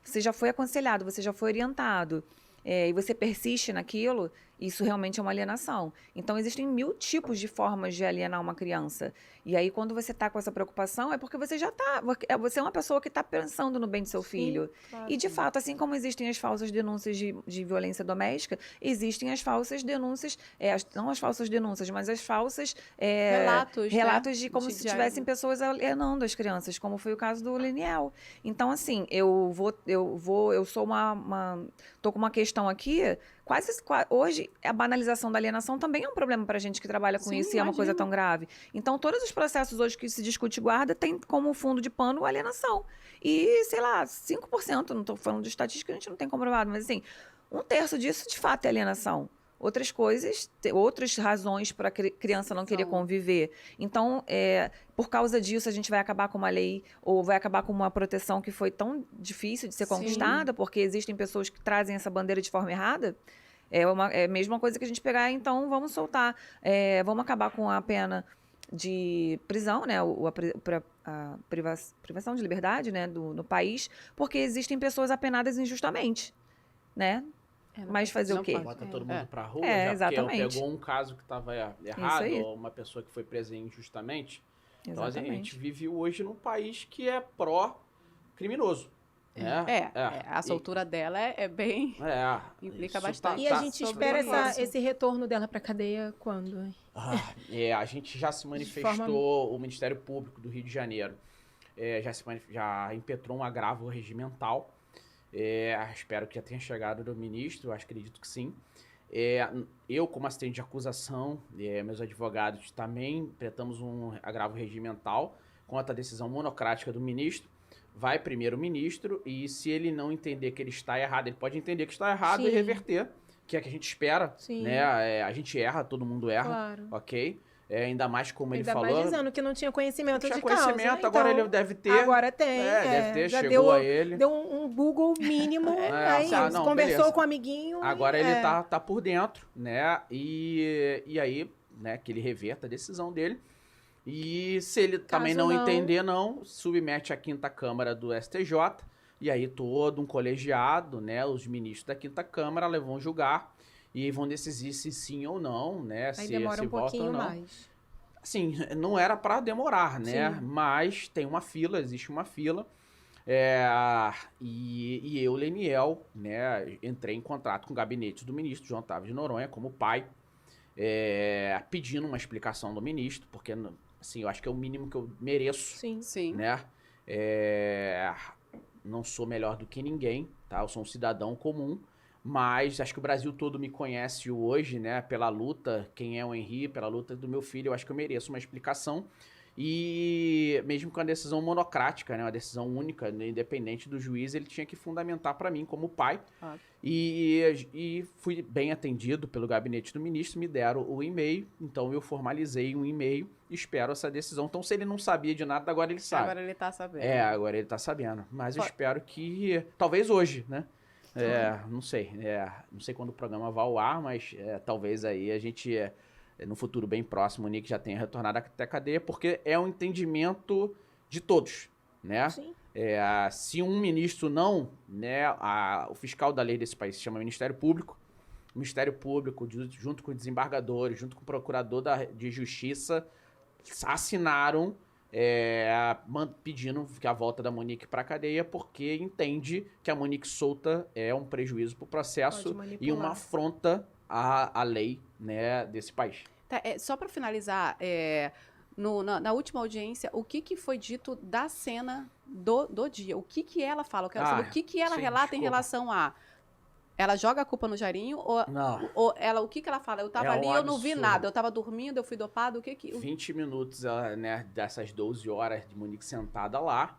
você já foi aconselhado, você já foi orientado, e você persiste naquilo, isso realmente é uma alienação. Então, existem 1000 tipos de formas de alienar uma criança. E aí, quando você está com essa preocupação, é porque você já está... Você é uma pessoa que está pensando no bem do seu filho. Claro. E, de fato, assim como existem as falsas denúncias de violência doméstica, existem as falsas denúncias, não as falsas denúncias, mas as falsas Relatos, né? de como De se diário. tivessem pessoas alienando as crianças, como foi o caso do Leniel. Então, assim, eu sou tô com uma questão aqui, hoje, a banalização da alienação também é um problema pra gente que trabalha com Sim, isso e é uma coisa imagino. tão grave. Então, todos os processos hoje que se discute guarda tem como fundo de pano a alienação. E, sei lá, 5%, não estou falando de estatística, a gente não tem comprovado, mas assim, 1/3 disso, de fato, é alienação. Outras coisas, outras razões para a criança não querer São. conviver. Então, por causa disso, a gente vai acabar com uma lei ou vai acabar com uma proteção que foi tão difícil de ser Sim. conquistada, porque existem pessoas que trazem essa bandeira de forma errada. É a mesma coisa que a gente pegar, então vamos soltar, vamos acabar com a pena de prisão, né, a privação de liberdade, né, no país, porque existem pessoas apenadas injustamente, né? Mas fazer Não o quê? pode. Bota todo mundo pra rua, É, já porque exatamente. pegou um caso que estava Isso errado, aí. ou uma pessoa que foi presa injustamente. Então, assim, a gente Exatamente. vive hoje num país que é pró-criminoso. Né? A soltura dela é bem... implica isso bastante. E a gente sobre espera isso. esse retorno dela pra cadeia quando? A gente já se manifestou, o Ministério Público do Rio de Janeiro já impetrou um agravo regimental. Espero que já tenha chegado do ministro, acredito que sim. Eu, como assistente de acusação, meus advogados também impetramos um agravo regimental contra a decisão monocrática do ministro. Vai primeiro o ministro e se ele não entender que ele está errado, ele pode entender que está errado Sim. e reverter, que é o que a gente espera, Sim. né? A gente erra, todo mundo erra, Claro. ok? Ainda mais como ele Ainda falou. mais dizendo que não tinha conhecimento Não tinha de causa, conhecimento, né? agora Então, ele deve ter. Agora tem. Deve ter, já chegou a ele. Deu um Google mínimo, aí não, conversou beleza. com o amiguinho. Agora e, ele tá por dentro, né? E aí, né, que ele reverta a decisão dele. E se ele também não entender, submete à 5ª Câmara do STJ. E aí todo um colegiado, né? Os ministros da 5ª Câmara vão julgar e vão decidir se sim ou não, né? Aí se demora um vota ou pouquinho não. mais. Assim, não era para demorar, né? Sim. Mas tem uma fila, existe uma fila. E eu, Leniel, né, entrei em contato com o gabinete do ministro João Otávio de Noronha, como pai, pedindo uma explicação do ministro, porque, assim, eu acho que é o mínimo que eu mereço, Sim. Sim. né? Não sou melhor do que ninguém, tá? Eu sou um cidadão comum, mas acho que o Brasil todo me conhece hoje, né? Pela luta, quem é o Henri, pela luta do meu filho, eu acho que eu mereço uma explicação. E mesmo com a decisão monocrática, né? Uma decisão única, né, independente do juiz, ele tinha que fundamentar para mim como pai. Ah. E fui bem atendido pelo gabinete do ministro, me deram o e-mail, então eu formalizei um e-mail, espero essa decisão. Então, se ele não sabia de nada, agora ele sabe. Agora ele tá sabendo. Agora ele tá sabendo. Mas eu espero que, talvez hoje, né? Não sei. Não sei quando o programa vai ao ar, mas talvez aí a gente, no futuro bem próximo, o Nick já tenha retornado até a cadeia, porque é um entendimento de todos, né? Sim. Se um ministro não, né, o fiscal da lei desse país se chama Ministério Público, o Ministério Público, junto com os desembargadores, junto com o procurador de justiça, assinaram pedindo que a volta da Monique para a cadeia, porque entende que a Monique solta é um prejuízo para o processo Pode manipular. e uma afronta à lei, né, desse país. Tá, só para finalizar, na última audiência, o que foi dito da cena do dia? O que ela fala? Eu quero saber o que ela sim, relata em desculpa. relação a... Ela joga a culpa no Jairinho Não. ou o que ela fala? Eu tava ali, um eu não vi absurdo. nada. Eu tava dormindo, eu fui dopado, o que 20 minutos, né, dessas 12 horas de Monique sentada lá.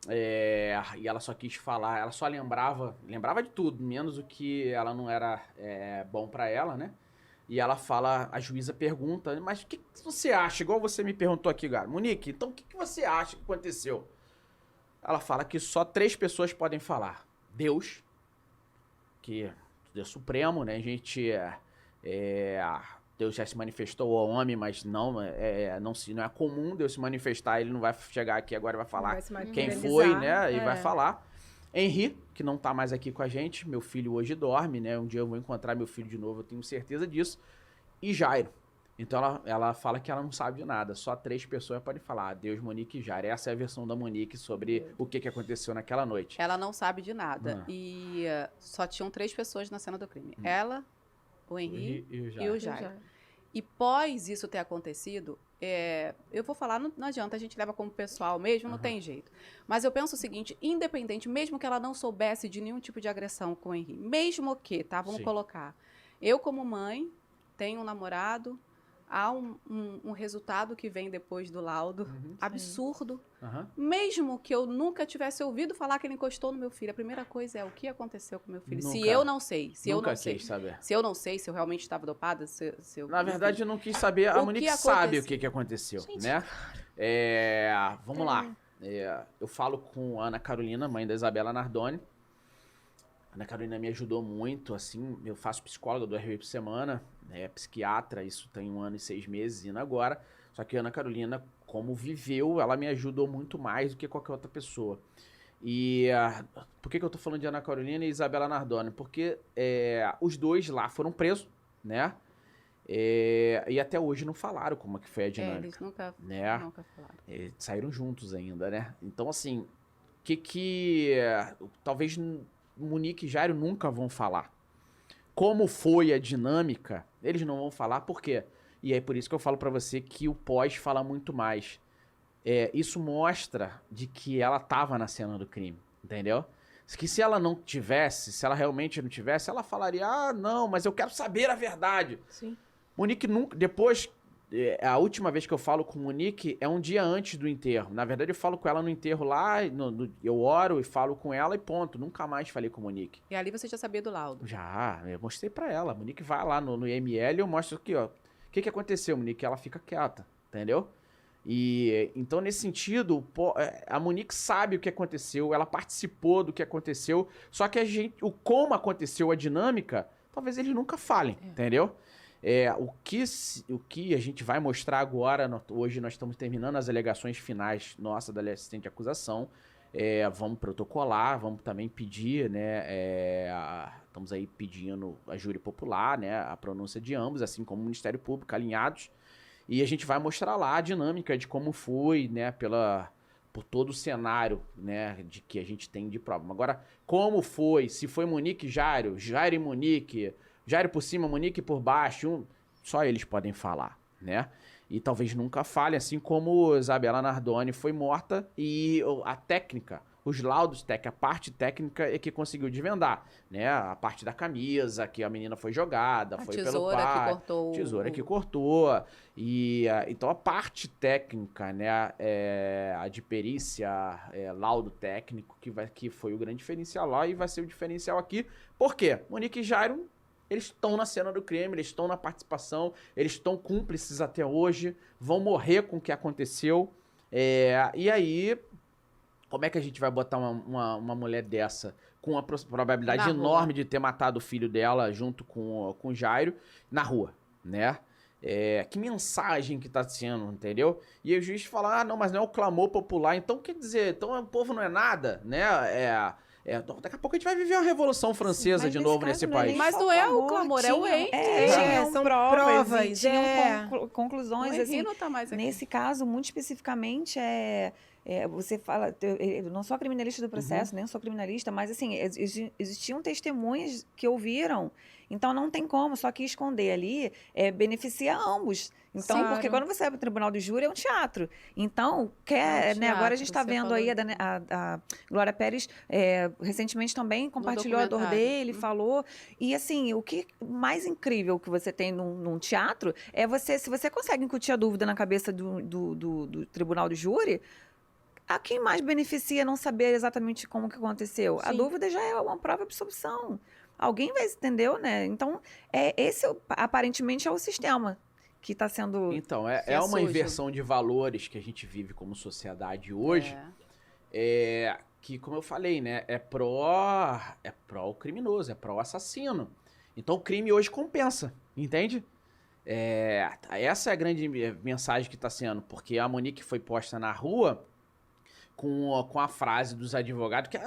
E ela só quis falar, ela só lembrava de tudo, menos o que ela não era bom pra ela, né? E ela fala, a juíza pergunta, mas o que você acha? Igual você me perguntou aqui, cara. Monique, então o que você acha que aconteceu? Ela fala que só 3 pessoas podem falar. Deus, que é supremo, né? A gente Deus já se manifestou ao homem, mas não é comum Deus se manifestar. Ele não vai chegar aqui agora e vai falar Vai se quem materializar. foi, né? E vai falar. Henri, que não tá mais aqui com a gente, meu filho hoje dorme, né? Um dia eu vou encontrar meu filho de novo, eu tenho certeza disso. E Jairo. Então ela fala que ela não sabe de nada, só 3 pessoas podem falar, Deus, Monique e Jairo. Essa é a versão da Monique sobre o que aconteceu naquela noite. Ela não sabe de nada. E só tinham 3 pessoas na cena do crime. Ela, o Henri e o Jairo. E pós isso ter acontecido, eu vou falar, não adianta, a gente leva como pessoal mesmo, não tem jeito. Mas eu penso o seguinte, independente, mesmo que ela não soubesse de nenhum tipo de agressão com o Henri, mesmo que, tá, vamos colocar, eu como mãe, tenho um namorado, há um resultado que vem depois do laudo, absurdo. Mesmo que eu nunca tivesse ouvido falar que ele encostou no meu filho, a primeira coisa é o que aconteceu com meu filho. Se eu não sei, se eu não sei. Se eu não sei, se eu realmente estava dopada, se eu... Na verdade, eu não quis saber, a Monique sabe o que aconteceu, né? Vamos lá. Eu falo com a Ana Carolina, mãe da Isabela Nardoni. A Ana Carolina me ajudou muito, assim, eu faço psicóloga 2 vezes por semana, psiquiatra, isso tem 1 ano e 6 meses indo agora, só que a Ana Carolina, como viveu, ela me ajudou muito mais do que qualquer outra pessoa. E por que eu tô falando de Ana Carolina e Isabela Nardoni? Porque os dois lá foram presos, né? E até hoje não falaram como é que foi a dinâmica. Eles nunca falaram. Saíram juntos ainda, né? Então, assim, talvez Monique e Jairo nunca vão falar. Como foi a dinâmica, eles não vão falar, por quê? E é por isso que eu falo pra você que o pós fala muito mais. Isso mostra de que ela tava na cena do crime, entendeu? Que se ela não tivesse, se ela realmente não tivesse, ela falaria, não, mas eu quero saber a verdade. Sim. Monique nunca, depois, a última vez que eu falo com Monique é um dia antes do enterro. Na verdade, eu falo com ela no enterro lá, eu oro e falo com ela e ponto. Nunca mais falei com Monique. E ali você já sabia do laudo? Já, eu mostrei pra ela. Monique vai lá no IML e eu mostro aqui, ó. O que aconteceu, Monique? Ela fica quieta, entendeu? E então, nesse sentido, a Monique sabe o que aconteceu, ela participou do que aconteceu, só que o como aconteceu a dinâmica, talvez eles nunca falem, entendeu? O que a gente vai mostrar agora, hoje nós estamos terminando as alegações finais nossa da assistente de acusação, vamos protocolar, vamos também pedir, né, estamos aí pedindo a júri popular, né, a pronúncia de ambos, assim como o Ministério Público, alinhados. E a gente vai mostrar lá a dinâmica de como foi, né, por todo o cenário, né, de que a gente tem de prova. Agora, como foi, se foi Monique e Jairo, Jairo e Monique, Jairo por cima, Monique por baixo, só eles podem falar, né? E talvez nunca fale, assim como Isabela Nardoni foi morta e a técnica, os laudos técnicos, a parte técnica é que conseguiu desvendar, né? A parte da camisa, que a menina foi jogada, foi pelo pai. Tesoura que cortou. E então a parte técnica, né? A de perícia, laudo técnico, que foi o grande diferencial lá e vai ser o diferencial aqui. Por quê? Monique e Jairo, eles estão na cena do crime, eles estão na participação, eles estão cúmplices até hoje, vão morrer com o que aconteceu. E aí, como é que a gente vai botar uma mulher dessa com uma probabilidade enorme de ter matado o filho dela junto com o Jairo na rua, né? Que mensagem que tá sendo, entendeu? E aí o juiz fala, não, mas não é o clamor popular, então quer dizer, então o povo não é nada, né? Daqui a pouco a gente vai viver uma revolução francesa de novo nesse país. Mas não é o clamor, é o ente. São provas, tinham conclusões. O Assim, não tá mais aqui. Nesse caso, muito especificamente, você fala, eu não sou a criminalista do processo, nem sou criminalista, mas assim, existiam testemunhas que ouviram, então não tem como, só que esconder ali beneficia ambos. Então, Claro. porque quando você vai para o tribunal do júri, é um teatro. Então, né, agora a gente está vendo aí a Glória Pérez recentemente também compartilhou a dor dele, falou. E assim, o que mais incrível que você tem num teatro se você consegue incutir a dúvida na cabeça do tribunal do júri, a quem mais beneficia não saber exatamente como que aconteceu? Sim. A dúvida já é uma prova de absolvição. Alguém vai, entendeu, né? Então, esse aparentemente é o sistema que está sendo... Então, é uma inversão de valores que a gente vive como sociedade hoje, que, como eu falei, né, é pró o criminoso, é pró o assassino. Então, o crime hoje compensa, entende? Essa é a grande mensagem que está sendo, porque a Monique foi posta na rua com a frase dos advogados, que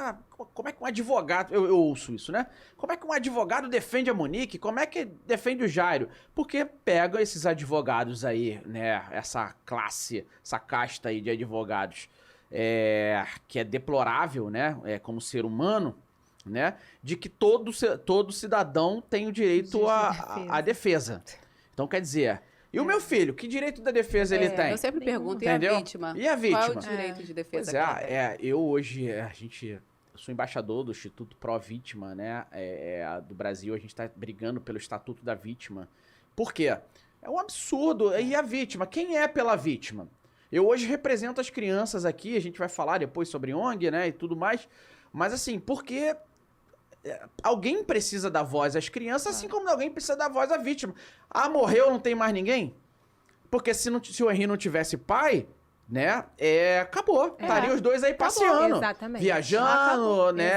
como é que um advogado, eu ouço isso, né? Como é que um advogado defende a Monique? Como é que defende o Jairo? Porque pega esses advogados aí, né? Essa classe, essa casta aí de advogados, que é deplorável, né? Como ser humano, né? De que todo cidadão tem o direito à defesa. Então, quer dizer... E o meu filho, que direito da defesa ele tem? Eu sempre pergunto, entendeu? E a vítima? E a vítima? Qual é o direito de defesa? Pois eu hoje, eu sou embaixador do Instituto Pró-Vítima, né, do Brasil, a gente tá brigando pelo Estatuto da Vítima. Por quê? É um absurdo. E a vítima? Quem é pela vítima? Eu hoje represento as crianças aqui, a gente vai falar depois sobre ONG, né, e tudo mais, mas assim, porque... alguém precisa dar voz às crianças, assim como alguém precisa dar voz à vítima. Morreu, não tem mais ninguém? Porque se o Henri não tivesse pai, né, acabou. Estaria os dois aí passeando. Exatamente. Viajando, né?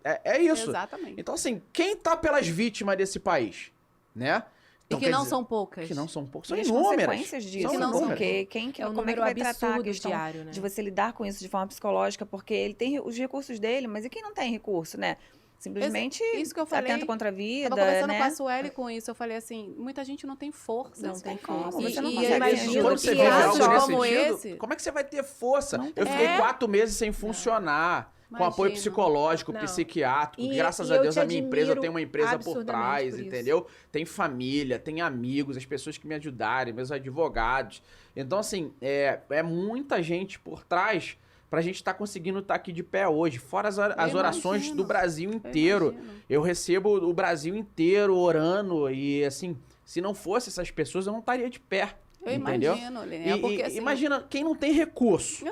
É isso. Exatamente. Então, assim, quem tá pelas vítimas desse país, né? Então, que quer não dizer, são poucas. Que não são poucas, E são as inúmeras. consequências disso, Que não são porque quem É um como é que número vai tratar a absurdo questão diário, né? de você lidar com isso de forma psicológica, porque ele tem os recursos dele, mas e quem não tem recurso, né? Simplesmente Isso que eu falei. atenta contra a vida, Tava conversando né? com a Sueli com isso. Eu falei assim, muita gente não tem força. Não tem como, força. você não E consegue imagino ajuda. Quando você que vive casos algo nesse como sentido, esse... como é que você vai ter força? Não Eu tem. fiquei É. 4 meses sem funcionar. Com apoio Imagino. psicológico, Não. psiquiátrico. E- Graças e a eu Deus te a minha empresa admiro tem uma empresa por absurdamente trás, por isso. entendeu? Tem família, tem amigos, as pessoas que me ajudarem, meus advogados. Então, assim, é muita gente por trás pra gente estar conseguindo estar aqui de pé hoje. Fora as orações imagino. do Brasil Eu inteiro. imagino. Eu recebo o Brasil inteiro orando e, assim, se não fosse essas pessoas, eu não estaria de pé. Eu entendeu? imagino, Lene. Porque, assim, Imagina quem não tem recurso,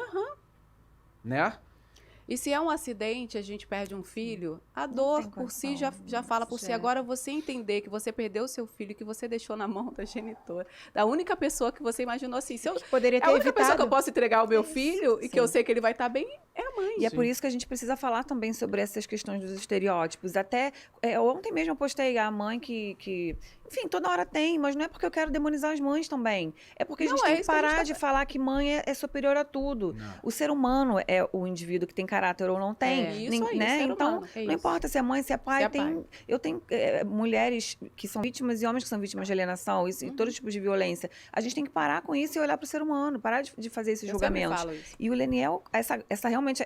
né? E se é um acidente, a gente perde um filho, a Não dor tem por si condição, já fala por si. já. Agora, você entender que você perdeu o seu filho, que você deixou na mão da genitora, da única pessoa que você imaginou assim, se eu, Que poderia é ter a única pessoa que eu evitado. posso entregar ao meu filho e que eu Sim. sei que ele vai estar bem, é a mãe. E é Sim. por isso que a gente precisa falar também sobre essas questões dos estereótipos. Até ontem mesmo eu postei a mãe que, enfim, toda hora tem, mas não é porque eu quero demonizar as mães também. É porque a Não, gente é tem que isso que a gente parar tá de falar que mãe é superior a tudo. Não. O ser humano é o indivíduo que tem caráter ou não tem. É, isso aí, né? ser Então, humano, é não isso. importa se é mãe, se é pai. Se é pai. Eu tenho mulheres que são vítimas e homens que são vítimas de alienação e todo tipo de violência. A gente tem que parar com isso e olhar para o ser humano, parar de fazer esses Eu sempre julgamentos. falo isso. E o Leniel, essa realmente,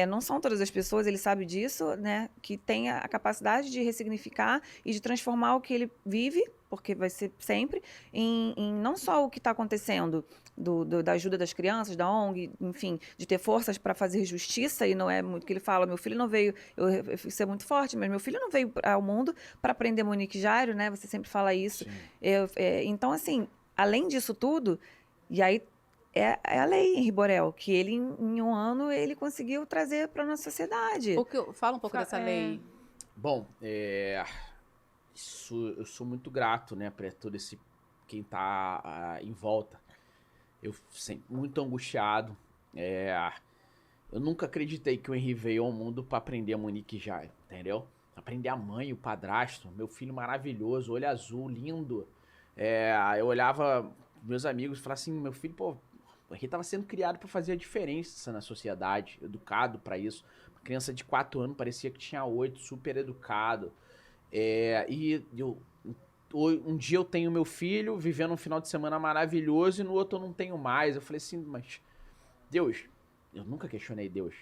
não são todas as pessoas, ele sabe disso, né? Que tem a capacidade de ressignificar e de transformar o que ele vive, porque vai ser sempre, em não só o que está acontecendo da ajuda das crianças, da ONG, enfim, de ter forças para fazer justiça, e não é muito o que ele fala, meu filho não veio, eu fiz ser muito forte, mas meu filho não veio ao mundo para prender Monique Jairo, né? Você sempre fala isso. Sim. Então, assim, além disso tudo, e aí é a lei Henri Borel, que ele, em um ano, ele conseguiu trazer para nossa sociedade. Fala um pouco dessa lei. Bom, eu sou muito grato, né, pra todo esse quem tá em volta. Eu sempre muito angustiado. Eu nunca acreditei que o Henri veio ao mundo pra aprender a Monique Jairo, entendeu? Aprender a mãe, o padrasto, meu filho maravilhoso, olho azul, lindo. Eu olhava meus amigos e falava assim, meu filho, pô, o Henri tava sendo criado pra fazer a diferença na sociedade, educado pra isso. Uma criança de 4 anos parecia que tinha 8, super educado. Um dia eu tenho meu filho vivendo um final de semana maravilhoso e no outro eu não tenho mais. Eu falei assim, mas Deus, eu nunca questionei Deus,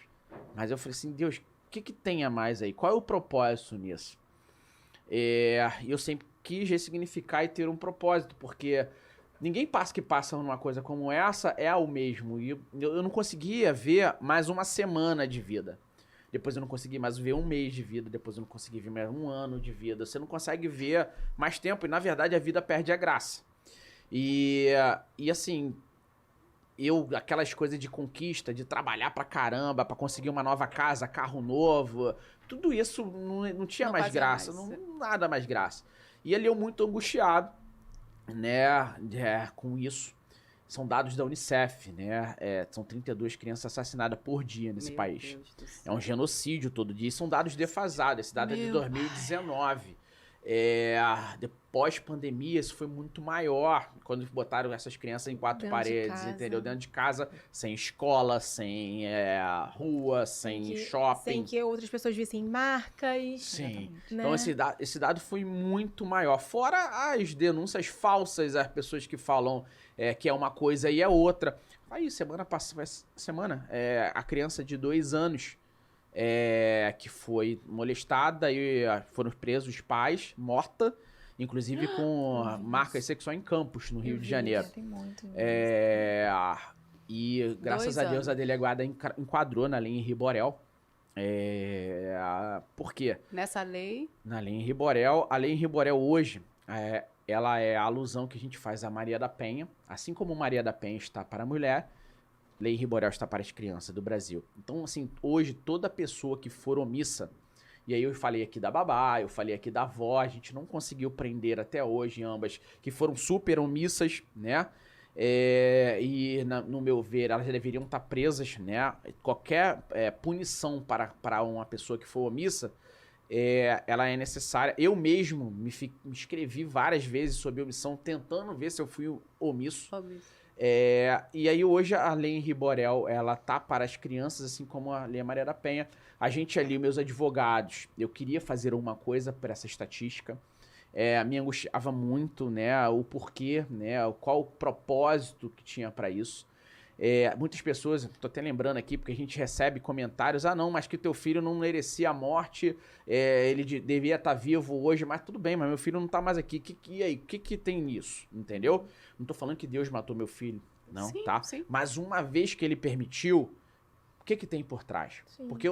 mas eu falei assim, Deus, o que tem a mais aí? Qual é o propósito nisso? E eu sempre quis ressignificar e ter um propósito, porque ninguém que passa numa coisa como essa é o mesmo. E eu não conseguia ver mais uma semana de vida. Depois eu não consegui mais ver um mês de vida. Depois eu não consegui ver mais um ano de vida. Você não consegue ver mais tempo. E, na verdade, a vida perde a graça. E assim, aquelas coisas de conquista, de trabalhar pra caramba, pra conseguir uma nova casa, carro novo, tudo isso não tinha Não mais fazia graça. mais. Nada mais graça. E ele eu muito angustiado, né, com isso. São dados da Unicef, né? São 32 crianças assassinadas por dia nesse Meu país. Deus do É céu. um genocídio todo dia. São dados defasados. Esse dado é de Meu 2019. Depois pandemia, isso foi muito maior. Quando botaram essas crianças em 4 Dentro de paredes, casa. entendeu? Dentro de casa, sem escola, sem rua, sem shopping. Sem que outras pessoas vissem marcas. Sim. Né? Então esse dado foi muito maior. Fora as denúncias falsas, as pessoas que falam que é uma coisa e é outra. Aí, semana passada, a criança de 2 anos que foi molestada e foram presos os pais, morta, inclusive com marcas sexuais em Campos, no Rio de Janeiro. Tem muito. E graças 2 a Deus anos. a delegada enquadrou na lei Henri Borel. Por quê? Nessa lei, Na lei Henri Borel, a lei Henri Borel hoje, ela é a alusão que a gente faz a Maria da Penha, assim como Maria da Penha está para a mulher, lei Henri Borel está para as crianças do Brasil. Então, assim, hoje toda pessoa que for omissa, e aí eu falei aqui da babá, eu falei aqui da avó, a gente não conseguiu prender até hoje ambas, que foram super omissas, né? No meu ver, elas deveriam estar presas, né? Qualquer punição para uma pessoa que for omissa ela é necessária. Eu mesmo me inscrevi várias vezes sob omissão, tentando ver se eu fui omisso. E aí hoje a Lei Henri Borel, ela tá para as crianças, assim como a Lei Maria da Penha. A gente ali, meus advogados, eu queria fazer alguma coisa para essa estatística. Me angustiava muito, né, o porquê, né, qual o propósito que tinha para isso. Muitas pessoas, tô até lembrando aqui, porque a gente recebe comentários, não, mas que teu filho não merecia a morte, ele devia estar vivo hoje, mas tudo bem, mas meu filho não tá mais aqui, e aí, o que tem nisso, entendeu? Não tô falando que Deus matou meu filho, não, Sim, tá? sim. Mas uma vez que ele permitiu, o que tem por trás? Sim. Porque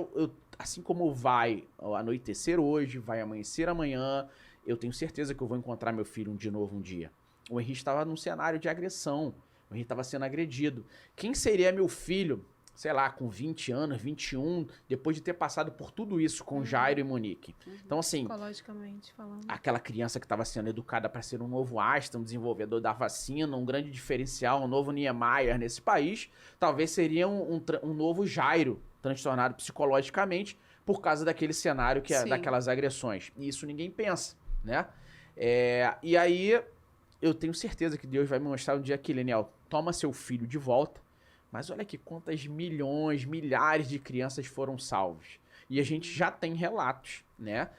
assim como vai anoitecer hoje, vai amanhecer amanhã, eu tenho certeza que eu vou encontrar meu filho de novo um dia. O Henrique estava num cenário de agressão. O Henrique estava sendo agredido. Quem seria meu filho, sei lá, com 20 anos, 21, depois de ter passado por tudo isso com Jairo e Monique? Então, assim, Psicologicamente falando. aquela criança que estava sendo educada para ser um novo Einstein, um desenvolvedor da vacina, um grande diferencial, um novo Niemeyer nesse país, talvez seria um novo Jairo, transtornado psicologicamente por causa daquele cenário que Sim. daquelas agressões. E isso ninguém pensa, né? E aí, eu tenho certeza que Deus vai me mostrar um dia que, Leniel, toma seu filho de volta, mas olha aqui quantas milhões, milhares de crianças foram salvas. E a gente já tem relatos, né?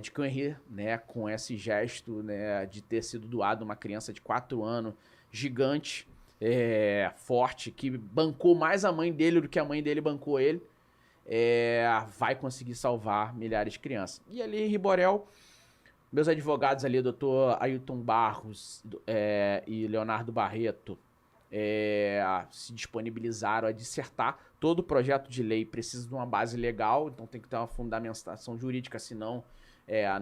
De que o Henri, né, com esse gesto, né, de ter sido doado uma criança de 4 anos, gigante, forte, que bancou mais a mãe dele do que a mãe dele bancou ele, vai conseguir salvar milhares de crianças. E ali, Henri Borel, meus advogados ali, doutor Ailton Barros e Leonardo Barreto, se disponibilizaram a dissertar. Todo o projeto de lei precisa de uma base legal, então tem que ter uma fundamentação jurídica, senão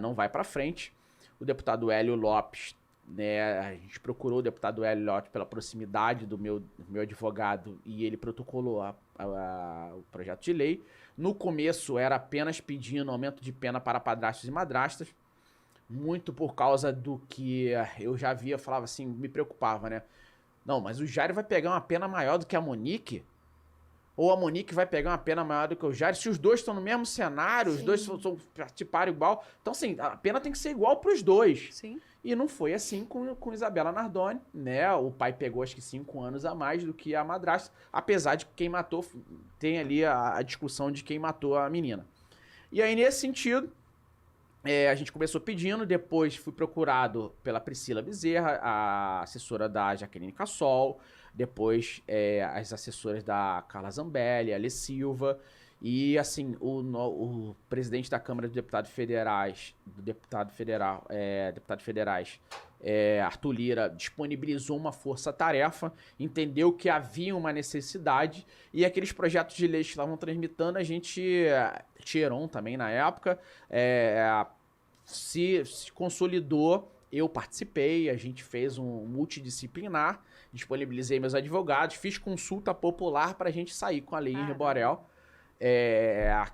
não vai para frente. O deputado Hélio Lopes, né, a gente procurou o deputado Hélio Lopes pela proximidade do meu advogado e ele protocolou o projeto de lei. No começo era apenas pedindo aumento de pena para padrastos e madrastas, muito por causa do que eu já via, falava assim, me preocupava, né? Não, mas o Jairo vai pegar uma pena maior do que a Monique? Ou a Monique vai pegar uma pena maior do que o Jairo? Se os dois estão no mesmo cenário, os dois participaram igual. Então, assim, a pena tem que ser igual para os dois. Sim. E não foi assim com Isabela Nardoni, né? O pai pegou, acho que 5 anos a mais do que a madrasta, apesar de que quem matou, tem ali a discussão de quem matou a menina. E aí, nesse sentido, a gente começou pedindo, depois fui procurado pela Priscila Bezerra, a assessora da Jaqueline Cassol, depois as assessoras da Carla Zambelli, a Alê Silva, e assim, o presidente da Câmara de Deputados Federais, Arthur Lira, disponibilizou uma força-tarefa, entendeu que havia uma necessidade, e aqueles projetos de lei que estavam tramitando, a gente, Tieron também na época, se consolidou, eu participei, a gente fez um multidisciplinar, disponibilizei meus advogados, fiz consulta popular para a gente sair com a Lei Henri Borel,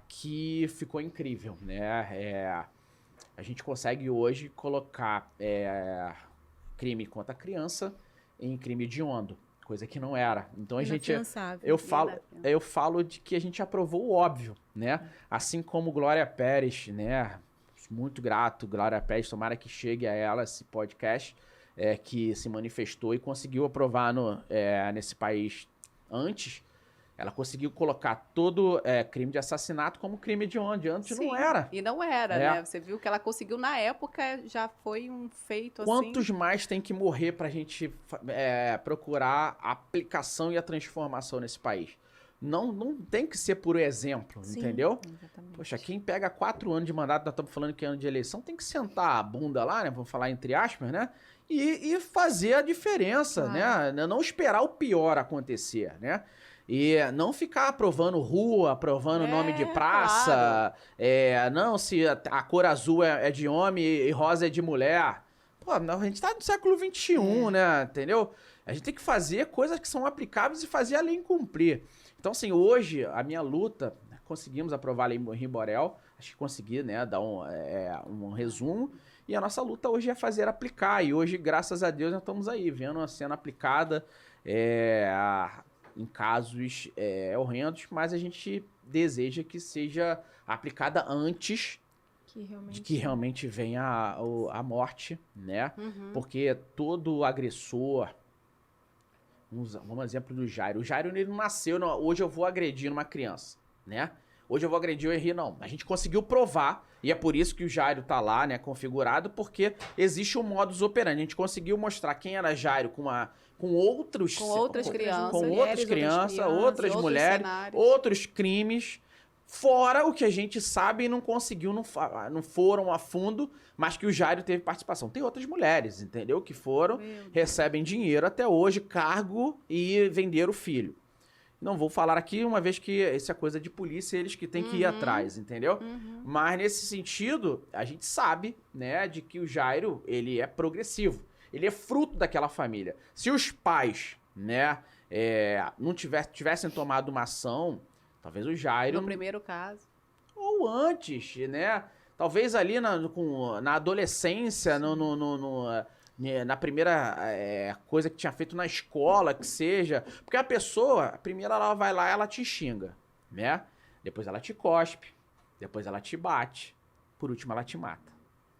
que ficou incrível, né? A gente consegue hoje colocar crime contra a criança em crime hediondo, coisa que não era. Então a gente, eu falo de que a gente aprovou o óbvio, né? Assim como Glória Pérez, né? Muito grato, Glória Pérez, tomara que chegue a ela esse podcast, que se manifestou e conseguiu aprovar nesse país antes. Ela conseguiu colocar todo crime de assassinato como crime de onde antes não era. E não era, né? Você viu que ela conseguiu na época, já foi um feito assim. Quantos mais tem que morrer pra gente procurar a aplicação e a transformação nesse país? Não tem que ser por exemplo, entendeu? Exatamente. Poxa, quem pega 4 anos de mandato, nós estamos falando que é ano de eleição, tem que sentar a bunda lá, né? Vamos falar entre aspas, né? E fazer a diferença, né? Não esperar o pior acontecer, né? E não ficar aprovando rua, aprovando nome de praça. Claro. Não, se a cor azul é de homem e rosa é de mulher. Pô, a gente tá no século XXI, né? Entendeu? A gente tem que fazer coisas que são aplicáveis e fazer a lei cumprir. Então, assim, hoje, a minha luta, conseguimos aprovar a Lei Henri Borel, acho que consegui, né, dar um resumo, e a nossa luta hoje é fazer aplicar, e hoje, graças a Deus, nós estamos aí, vendo a sendo aplicada em casos horrendos, mas a gente deseja que seja aplicada antes realmente... de que realmente venha a morte, né? Uhum. Porque todo agressor... Vamos exemplo do Jairo. O Jairo, ele não nasceu, hoje eu vou agredir uma criança, né? Hoje eu vou agredir o Henry, não. A gente conseguiu provar, e é por isso que o Jairo tá lá, né, configurado, porque existe um modus operandi. A gente conseguiu mostrar quem era Jairo com outros... Com outras crianças. Com outras crianças, outras outros mulheres, cenários. outros crimes, fora o que a gente sabe e não conseguiu, não foram a fundo, mas que o Jairo teve participação. Tem outras mulheres, entendeu? Que foram, Meu Deus. recebem dinheiro até hoje, cargo e venderam o filho. Não vou falar aqui, uma vez que isso é coisa de polícia, eles que têm que ir atrás, entendeu? Uhum. Mas nesse sentido, a gente sabe, né, de que o Jairo, ele é progressivo. Ele é fruto daquela família. Se os pais, né, não tivessem tomado uma ação, talvez o Jairo... No primeiro caso. Ou antes, né? Talvez ali na adolescência, na primeira coisa que tinha feito na escola, que seja. Porque a pessoa, primeiro ela vai lá e ela te xinga, né? Depois ela te cospe, depois ela te bate, por último ela te mata,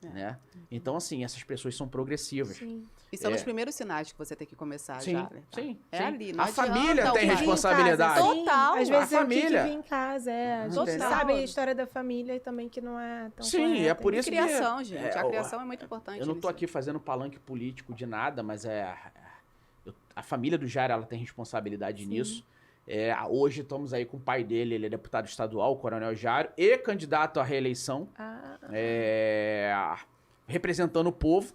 né? Então, assim, essas pessoas são progressivas. Sim. E são os primeiros sinais que você tem que começar Sim, já, né? sim, É sim. ali, não A família adianta tem o pai. responsabilidade. Sim, Total. Às vezes A é o que família. vem em casa, A gente Total. sabe a história da família também que não é tão Sim, correta. é por E isso que... criação, gente. A criação é muito importante. Eu não tô nisso. aqui fazendo palanque político de nada, mas a família do Jairo, ela tem responsabilidade nisso. Hoje estamos aí com o pai dele, ele é deputado estadual, o Coronel Jairo, e candidato à reeleição, representando o povo,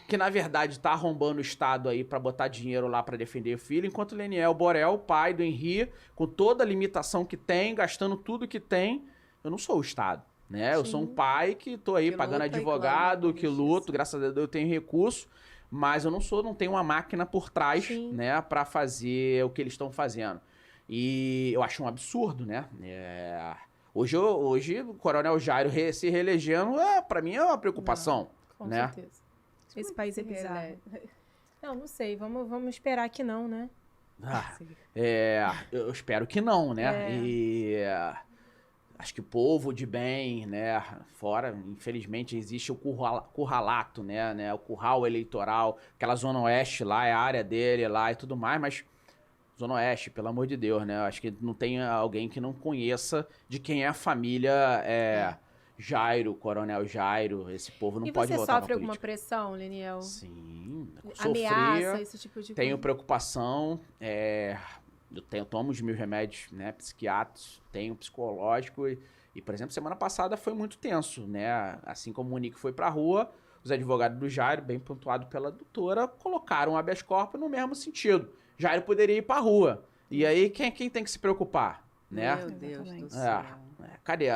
que na verdade tá arrombando o Estado aí pra botar dinheiro lá pra defender o filho, enquanto o Leniel Borel, pai do Henry, com toda a limitação que tem, gastando tudo que tem, eu não sou o Estado, né? Eu sou um pai que tô aí Que pagando luta e advogado, clama por que justiça. luto, graças a Deus eu tenho recurso, mas eu não tenho uma máquina por trás, Sim. né, pra fazer o que eles estão fazendo. E eu acho um absurdo, né? Hoje o Coronel Jairo se reelegendo, pra mim é uma preocupação, Com né? certeza. Esse país é bizarro. Ele Não sei. Vamos esperar que não, né? Ah, eu espero que não, né? E acho que o povo de bem, né? Fora, infelizmente, existe o curralato, né? O curral eleitoral, aquela zona oeste lá, é a área dele lá e tudo mais, mas zona oeste, pelo amor de Deus, né? Acho que não tem alguém que não conheça de quem é a família Jairo, Coronel Jairo, esse povo não E pode você voltar pra sofre alguma política. pressão, Leniel? Sim, Ameaça, sofria. esse tipo de Tenho coisa? preocupação, eu tomo os meus remédios, né, psiquiátricos, tenho psicológico e, por exemplo, semana passada foi muito tenso, né, assim como o Nick foi pra rua, os advogados do Jairo, bem pontuado pela doutora, colocaram o habeas corpus no mesmo sentido. Jairo poderia ir pra rua, e aí quem tem que se preocupar, né? Meu Deus do Exatamente. céu. Cadê?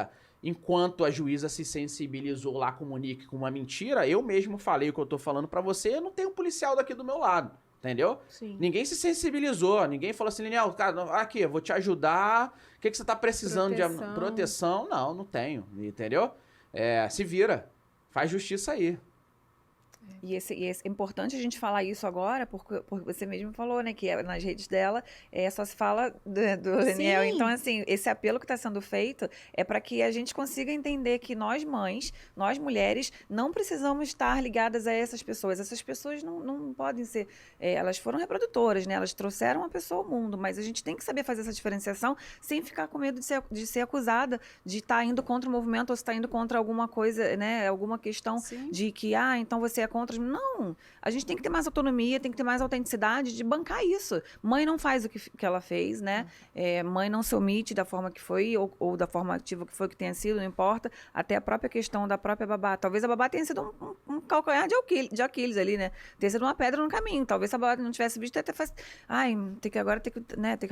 Enquanto a juíza se sensibilizou lá com o Nick com uma mentira, eu mesmo falei o que eu tô falando pra você, eu não tenho um policial daqui do meu lado, entendeu? Sim. Ninguém se sensibilizou, ninguém falou assim, Liniel, cara, aqui, eu vou te ajudar, o que você tá precisando de proteção? Não tenho, entendeu? Se vira, faz justiça aí. E é importante a gente falar isso agora, porque você mesmo falou, né, que nas redes dela só se fala do Leniel. Sim. Então, assim, esse apelo que está sendo feito é para que a gente consiga entender que nós mães, nós mulheres, não precisamos estar ligadas a essas pessoas. Essas pessoas não podem ser... elas foram reprodutoras, né? Elas trouxeram a pessoa ao mundo, mas a gente tem que saber fazer essa diferenciação sem ficar com medo de ser acusada de estar indo contra o movimento ou se está indo contra alguma coisa, né? Alguma questão Sim. de que, então você é contra... Não, a gente tem que ter mais autonomia, tem que ter mais autenticidade de bancar isso. Mãe não faz o que ela fez, né? Mãe não se omite da forma que foi ou da forma ativa que foi que tenha sido, não importa. Até a própria questão da própria babá. Talvez a babá tenha sido um calcanhar de Aquiles ali, né? Tenha sido uma pedra no caminho. Talvez se a babá não tivesse visto, até faz... tem que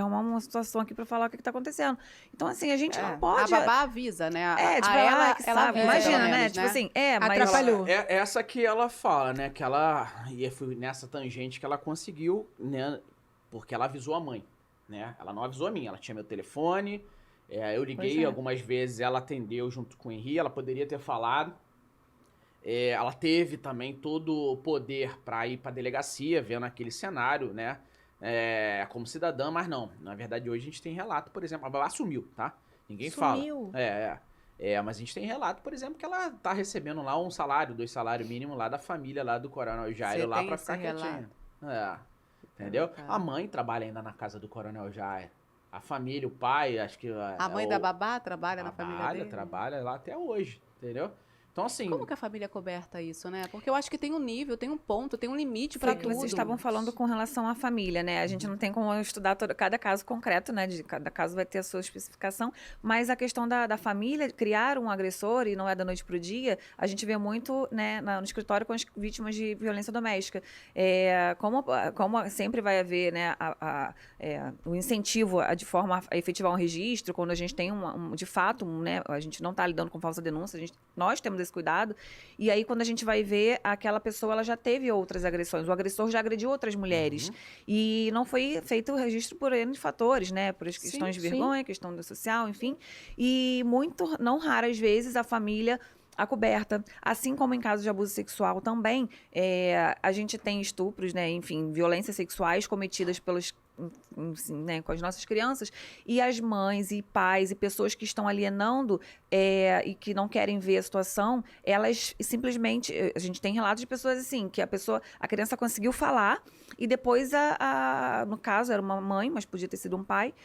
arrumar uma situação aqui pra falar o que tá acontecendo. Então, assim, a gente não pode... A babá avisa, né? tipo, ela ela que sabe. avisa, Imagina, pelo né? menos, Tipo assim, mas... Atrapalhou. Essa que ela fala, né? Que ela... E foi nessa tangente que ela conseguiu, né? Porque ela avisou a mãe, né? Ela não avisou a mim. Ela tinha meu telefone. Eu liguei algumas vezes, ela atendeu junto com o Henry. Ela poderia ter falado. Ela teve também todo o poder para ir para delegacia, vendo aquele cenário, né? Como cidadã, mas não. Na verdade, hoje a gente tem relato, por exemplo, a babá sumiu, tá? Ninguém Sumiu? fala. Mas a gente tem relato, por exemplo, que ela tá recebendo lá 1 salário, 2 salários mínimos lá da família lá do Coronel Jairo Você lá tem pra esse ficar quietinha. Entendeu? A mãe trabalha ainda na casa do Coronel Jairo. A família, o pai, acho que... A mãe da babá trabalha na família dele? Trabalha lá até hoje, entendeu? Então, assim... Como que a família coberta isso, né? Porque eu acho que tem um nível, tem um ponto, tem um limite pra Foi o que tudo. vocês estavam falando com relação à família, né? A gente não tem como estudar cada caso concreto, né? Cada caso vai ter a sua especificação, mas a questão da família criar um agressor, e não é da noite pro dia, a gente vê muito, né, no escritório com as vítimas de violência doméstica. Como sempre vai haver, né, o incentivo de forma a efetivar um registro, quando a gente tem de fato, né, a gente não está lidando com falsa denúncia, nós temos esse cuidado, e aí quando a gente vai ver, aquela pessoa ela já teve outras agressões, o agressor já agrediu outras mulheres, e não foi feito o registro por N fatores, né, por questões de vergonha, questão do social, enfim, e muito, não raras vezes, a família acoberta, assim como em casos de abuso sexual também, a gente tem estupros, né, enfim, violências sexuais cometidas pelos né, com as nossas crianças, e as mães e pais e pessoas que estão alienando e que não querem ver a situação, elas simplesmente, a gente tem relatos de pessoas assim, que a criança conseguiu falar e depois no caso era uma mãe, mas podia ter sido um pai,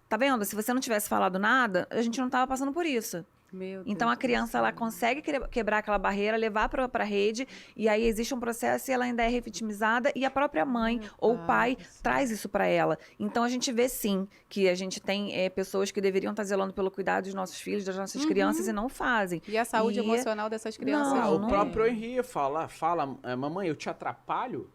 tá vendo? Se você não tivesse falado nada, a gente não tava passando por isso. Então a criança ela consegue quebrar aquela barreira, levar para a rede, e aí existe um processo e ela ainda é revitimizada, e a própria mãe ou o pai traz isso para ela. Então a gente vê sim que a gente tem pessoas que deveriam estar zelando pelo cuidado dos nossos filhos, das nossas crianças, e não fazem. E a saúde emocional dessas crianças? O próprio Henri fala, mamãe, eu te atrapalho?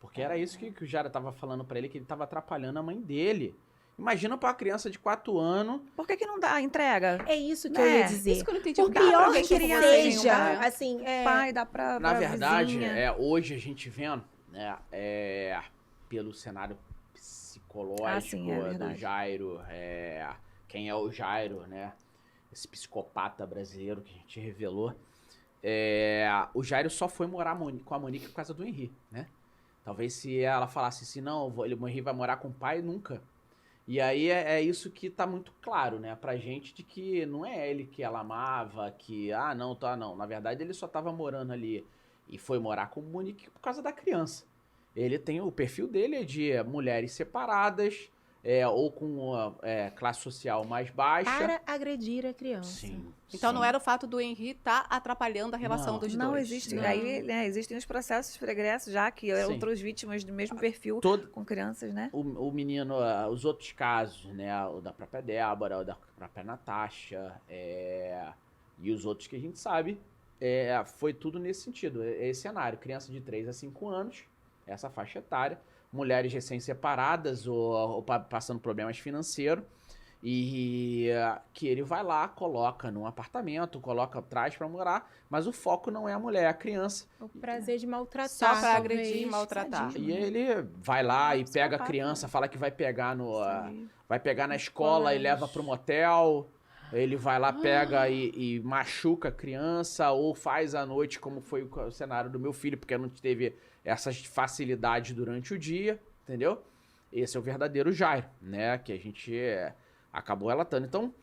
Porque era isso que o Jara tava falando para ele, que ele tava atrapalhando a mãe dele. Imagina pra uma criança de 4 anos. Por que não dá entrega? É isso que eu ia dizer. Isso que eu não entendi. Por pior que seja, assim, pai, dá pra Na verdade, vizinha. hoje a gente vendo, né, pelo cenário psicológico do Jairo, quem é o Jairo, né, esse psicopata brasileiro que a gente revelou, o Jairo só foi morar com a Monique por causa do Henri, né? Talvez se ela falasse assim, não, o Henri vai morar com o pai, nunca. E aí é isso que tá muito claro, né, pra gente, de que não é ele que ela amava, que, não. Na verdade, ele só tava morando ali e foi morar com o Monique por causa da criança. Ele tem o perfil dele é de mulheres separadas, ou com classe social mais baixa. Para agredir a criança. Sim. Então não era o fato do Henri estar atrapalhando a relação dos dois. Não existe. Não. Aí existem os processos pregressos já, que outras vítimas do mesmo perfil com crianças, né? O menino, os outros casos, né? O da própria Débora, o da própria Natasha, e os outros que a gente sabe, foi tudo nesse sentido. Esse cenário, criança de 3 a 5 anos, essa faixa etária, mulheres recém-separadas ou passando problemas financeiros, e que ele vai lá, coloca num apartamento, traz pra morar, mas o foco não é a mulher, é a criança. O prazer de maltratar. Só pra agredir e maltratar. E ele vai lá e pega a criança, fala que vai pegar na escola e leva pro motel. Ele vai lá, pega e machuca a criança, ou faz à noite, como foi o cenário do meu filho, porque não teve essas facilidades durante o dia, entendeu? Esse é o verdadeiro Jairo, né? Que a gente acabou relatando. Então,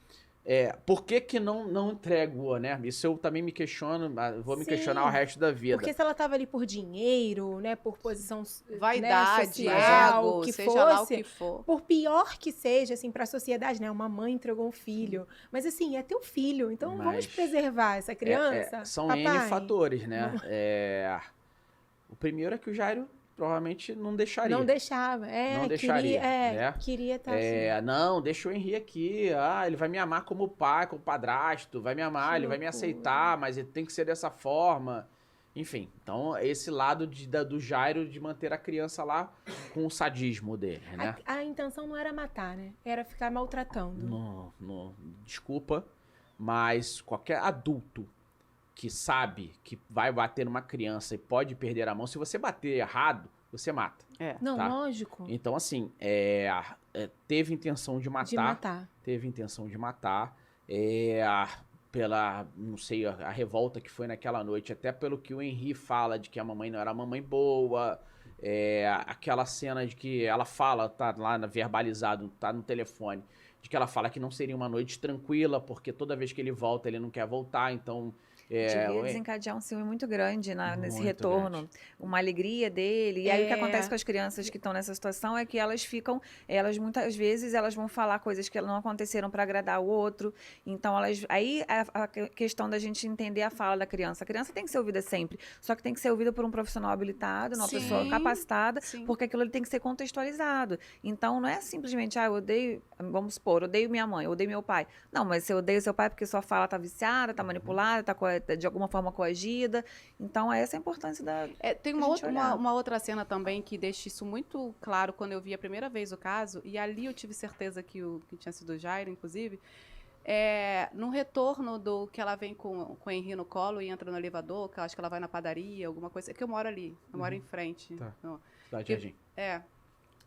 por que não entrego, né? Isso eu também me questiono, vou me questionar o resto da vida. Porque se ela tava ali por dinheiro, né? Por posição vaidade, social, ego, que seja fosse, lá o que for. Por pior que seja, assim, pra sociedade, né? Uma mãe entregou um filho. Mas assim, é teu filho, então vamos preservar essa criança. São papai. N fatores, né? O primeiro é que o Jairo provavelmente não deixaria. Não deixava, não deixaria, né? Queria estar assim. Não, deixa o Henri aqui, ele vai me amar como pai, como padrasto, vai me amar, ele vai me aceitar, mas ele tem que ser dessa forma. Enfim, então esse lado do Jairo de manter a criança lá com o sadismo dele, né? A intenção não era matar, né? Era ficar maltratando. Desculpa, mas qualquer adulto que sabe que vai bater numa criança e pode perder a mão, se você bater errado, você mata. Não, tá? lógico. Então, assim, teve intenção de matar. Teve intenção de matar. Pela, não sei, a revolta que foi naquela noite, até pelo que o Henri fala de que a mamãe não era uma mamãe boa. Aquela cena de que ela fala, tá lá verbalizado, tá no telefone, de que ela fala que não seria uma noite tranquila, porque toda vez que ele volta, ele não quer voltar, então... Devia desencadear um ciúme muito grande nesse Muito retorno, grande. uma alegria dele. E aí o que É. acontece com as crianças que estão nessa situação é que elas muitas vezes elas vão falar coisas que não aconteceram para agradar o outro. Então aí a questão da gente entender a fala da criança. A criança tem que ser ouvida sempre, só que tem que ser ouvida por um profissional habilitado, uma Sim, pessoa capacitada, sim. porque aquilo ali tem que ser contextualizado. Então não é simplesmente, eu odeio, vamos supor, odeio minha mãe, eu odeio meu pai. Não, mas você odeia seu pai porque sua fala tá viciada, tá manipulada, tá de alguma forma coagida. Então, essa é a importância da. Tem a gente olhar. uma outra cena também que deixa isso muito claro quando eu vi a primeira vez o caso, e ali eu tive certeza que tinha sido o Jairo, inclusive. No retorno do que ela vem com o Henri no colo e entra no elevador, que eu acho que ela vai na padaria, alguma coisa. É que eu moro ali, eu moro em frente. Tá. No- Cidade Jardim.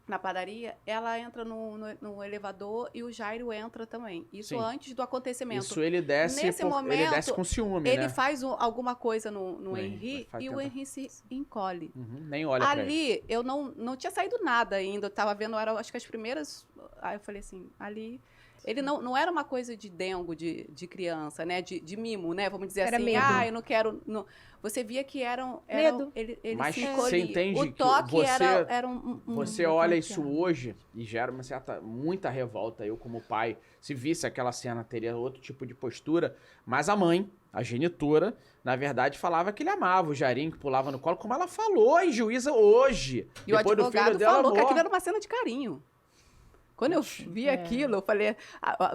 na padaria, ela entra no elevador e o Jairo entra também. Isso Sim. antes do acontecimento. Isso ele desce, Nesse ele momento, desce com ciúme, Ele né? faz alguma coisa no No Henri Henri, vai e o tentar. Henri se encolhe. Uhum, nem olha pra ele. Ali, eu não tinha saído nada ainda. Eu tava vendo, acho que as primeiras... Aí eu falei assim, ali... Ele não era uma coisa de dengo, de criança, né? De mimo, né? Vamos dizer Era assim, medo. eu não quero... Não. Você via que eram Medo. ele Mas se você encolhia. entende O que toque você- era um... Você olha isso hoje e gera muita revolta. Eu, como pai, se visse aquela cena, teria outro tipo de postura. Mas a mãe, a genitora, na verdade, falava que ele amava o Jairinho, que pulava no colo, como ela falou em juíza hoje. E o depois do advogado filho dela falou que morre. aquilo era uma cena de carinho. Quando eu vi aquilo, eu falei,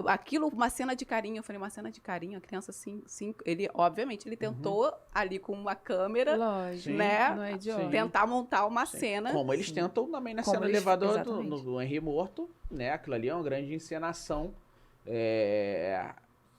aquilo, uma cena de carinho. Eu falei, uma cena de carinho, a criança sim, ele, obviamente, ele tentou ali com uma câmera, Lógico. Sim. né, Não é idiota. tentar montar uma Sim. cena. Como eles tentam também na Como cena do eles- elevador exatamente. do Henri morto, né? Aquilo ali é uma grande encenação.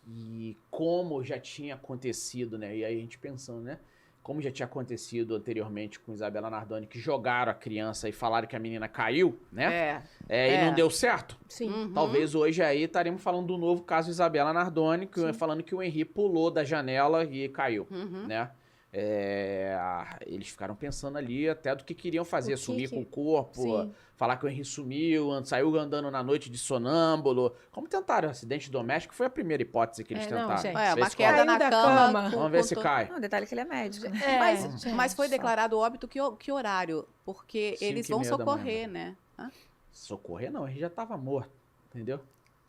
E como já tinha acontecido, né? E aí a gente pensando, né? Como já tinha acontecido anteriormente com Isabela Nardoni, que jogaram a criança e falaram que a menina caiu, né? E não deu certo. Sim. Uhum. Talvez hoje aí estaremos falando do novo caso Isabela Nardoni, Sim. falando que o Henri pulou da janela e caiu, Uhum. né? Eles ficaram pensando ali até do que queriam fazer, O que sumir que- com o corpo, Sim. falar que o Henri sumiu, saiu andando na noite de sonâmbulo. Como tentaram acidente doméstico, foi a primeira hipótese que eles Não, tentaram. gente. Ver Uma se queda Caiu na da cama. cama. Vamos ver se cai. Não, o detalhe é que ele é médico. Né? Mas foi declarado óbito que horário? Porque eles vão 5:30 da manhã. socorrer, né? Hã? Socorrer não, ele já tava morto, entendeu?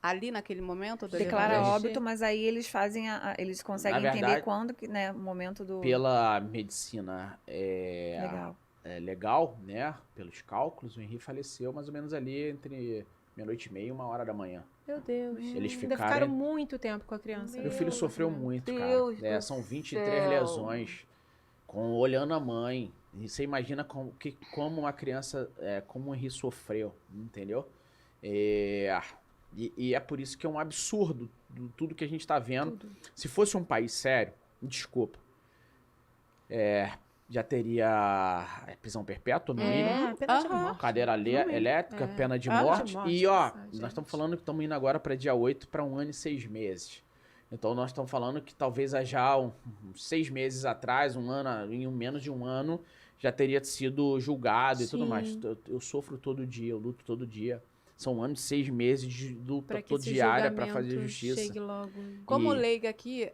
Ali naquele momento do Declara Verdade. óbito, mas aí eles fazem eles conseguem Na entender verdade, quando que, né, o momento do Pela medicina legal. legal, né? Pelos cálculos, o Henri faleceu mais ou menos ali entre meia-noite e meia e 1h da manhã. Meu Deus. Eles Ainda ficaram- ficaram muito tempo com a criança. Meu filho sofreu muito, Deus cara. do São 23 céu. lesões, olhando a mãe. E você imagina como uma criança, como o Henri sofreu, entendeu? E é por isso que é um absurdo tudo que a gente tá vendo. Tudo. Se fosse um país sério, desculpa, já teria prisão perpétua, no mínimo. Pena de Aham. morte. Cadeira No mínimo. elétrica, pena de Ah, morte. de morte, E, ó, nossa, gente. nós estamos falando que estamos indo agora para dia 8 para 1 ano e 6 meses. Então, nós estamos falando que talvez já uns 6 meses atrás, em menos de um ano, já teria sido julgado e tudo Sim. mais. Eu sofro todo dia, eu luto todo dia. São 1 ano e 6 meses de luta Pra que toda esse diária para julgamento fazer justiça. chegue logo. Como E- leiga aqui,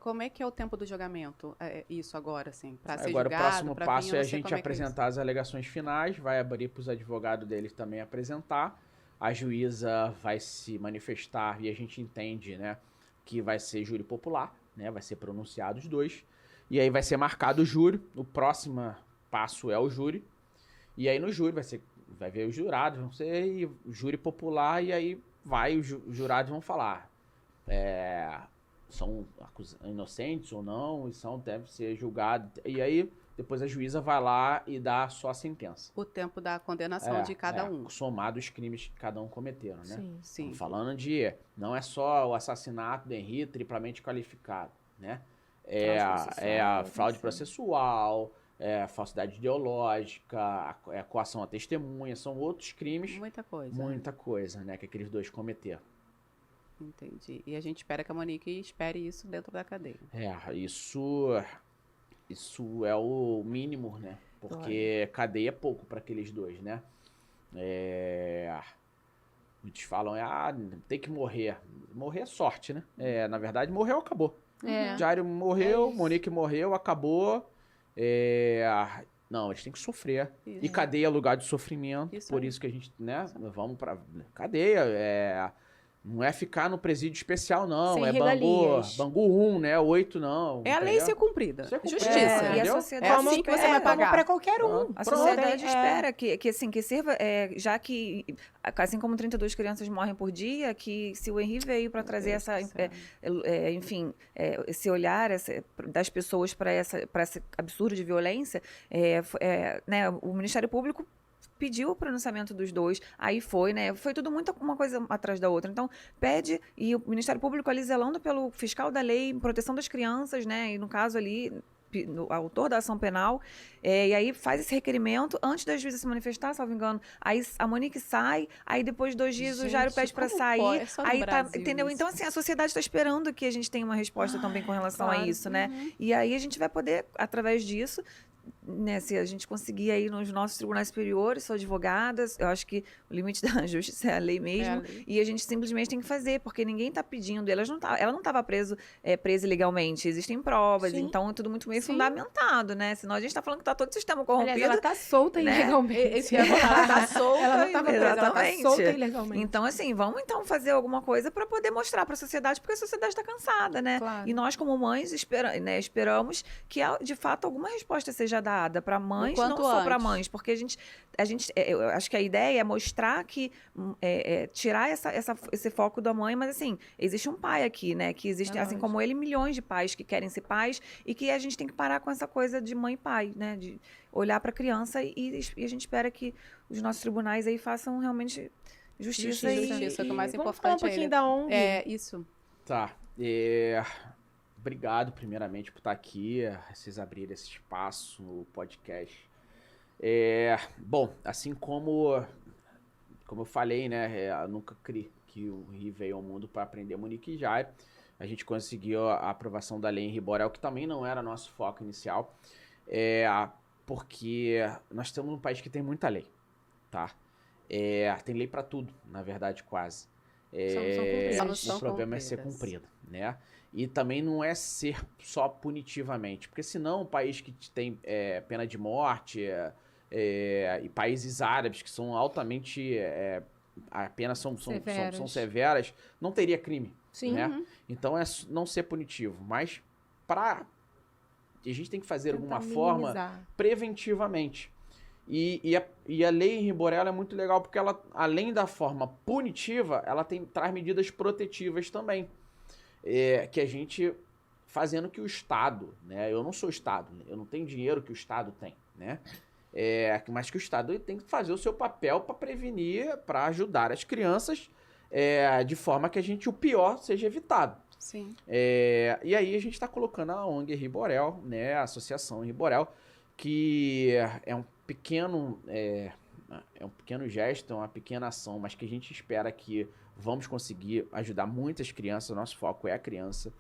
como é que é o tempo do julgamento? Isso agora, assim, para ser Agora, julgado, o próximo pra passo vir, é a eu não sei gente como que é isso. apresentar as alegações finais, vai abrir para os advogados deles também apresentar. A juíza vai se manifestar e a gente entende, né, que vai ser júri popular, né, vai ser pronunciado os dois. E aí vai ser marcado o júri. O próximo passo é o júri. E aí no júri vai ver os jurados, vão ser o júri popular e aí os jurados vão falar. São inocentes ou não, e devem ser julgados. E aí, depois a juíza vai lá e dá só a sentença. O tempo da condenação de cada um. Somado os crimes que cada um cometeram, né? Sim. Sim. Estamos falando de... Não é só o assassinato do Henri triplamente qualificado, né? A fraude processual, a falsidade ideológica, a coação à testemunha, são outros crimes, Muita coisa. muita coisa, né? Que aqueles dois cometeram. Entendi. E a gente espera que a Monique espere isso dentro da cadeia. Isso é o mínimo, né? Porque cadeia é pouco para aqueles dois, né? Muitos falam, tem que morrer. Morrer é sorte, né? Na verdade, morreu, acabou. Jairo morreu, Monique morreu, acabou. Não, eles têm que sofrer. Isso. E cadeia é lugar de sofrimento. Isso por aí. isso que a gente, né, vamos pra cadeia. Não é ficar no presídio especial, não. Sem é regalias. Bangu 1, né? 8, não. É a lei entendeu? ser cumprida. Ser cumprida, Justiça. E a entendeu? sociedade É assim que você vai pagar. Como pra qualquer um. Ah, A Pronto, sociedade é. espera que sirva, já que, assim como 32 crianças morrem por dia, que se o Henry veio para trazer Deus essa, do céu. enfim, esse olhar das pessoas para esse absurdo de violência, né, o Ministério Público pediu o pronunciamento dos dois, aí foi, né? Foi tudo muito uma coisa atrás da outra. Então, pede, e o Ministério Público ali zelando pelo fiscal da lei, proteção das crianças, né? E no caso ali, o autor da ação penal, e aí faz esse requerimento antes da juíza se manifestar, salvo engano. Aí a Monique sai, aí depois de 2 dias o Jairo Gente, pede para como sair. pode? É só no Aí tá, Brasil entendeu? isso. Então, assim, a sociedade está esperando que a gente tenha uma resposta também com relação a claro. isso, né? E aí a gente vai poder, através disso, né, se a gente conseguir aí nos nossos tribunais superiores, sou advogada, eu acho que o limite da justiça é a lei mesmo, É a lei. e a gente simplesmente tem que fazer, porque ninguém está pedindo, ela não estava presa ilegalmente, existem provas, Sim. então é tudo muito meio Sim. fundamentado, né? Senão a gente está falando que está todo o sistema corrompido. Aliás, ela tá solta né? ilegalmente. Esse ano ela tá solta. Ela não tava presa, ela tá Exatamente. solta ilegalmente. Então, assim, vamos então fazer alguma coisa para poder mostrar para a sociedade, porque a sociedade está cansada, né? Claro. E nós, como mães, esperamos que, de fato, alguma resposta seja dada para mães, O não quanto só para antes. mães, porque eu acho que a ideia é mostrar que, tirar esse foco da mãe, mas, assim, existe um pai aqui, né? Que existe, assim lógico. como ele, milhões de pais que querem ser pais e que a gente tem que parar com essa coisa de mãe e pai, né? De olhar para a criança e a gente espera que os nossos tribunais aí façam realmente justiça. Justiça, que o mais Vamos falar um importante é pouquinho ele. da ONG. É, isso. Tá. Obrigado, primeiramente, por estar aqui, vocês abrirem esse espaço no podcast. Bom, assim como eu falei, né, eu nunca criei que o Ri veio ao mundo para aprender Monique e Jairo. A gente conseguiu a aprovação da lei em Riborel, que também não era nosso foco inicial, porque nós estamos num país que tem muita lei, tá? Tem lei para tudo, na verdade, quase. Só não são O problema é cumpridas. ser cumprida, né? E também não é ser só punitivamente, porque senão um país que tem pena de morte e países árabes que são altamente apenas são severas, não teria crime, Sim. né? Então é não ser punitivo, mas a gente tem que fazer Tentar alguma forma minimizar. preventivamente. E a lei em Riborella é muito legal porque ela, além da forma punitiva, ela traz medidas protetivas também. Que a gente fazendo que o Estado, né? Eu não sou Estado, eu não tenho dinheiro que o Estado tem, né? Mas que o Estado tem que fazer o seu papel para prevenir, para ajudar as crianças de forma que o pior seja evitado. Sim. E aí a gente está colocando a ONG Riborel, né? A Associação Riborel, que é um pequeno gesto, é uma pequena ação, mas que a gente espera que vamos conseguir ajudar muitas crianças. O nosso foco é a criança.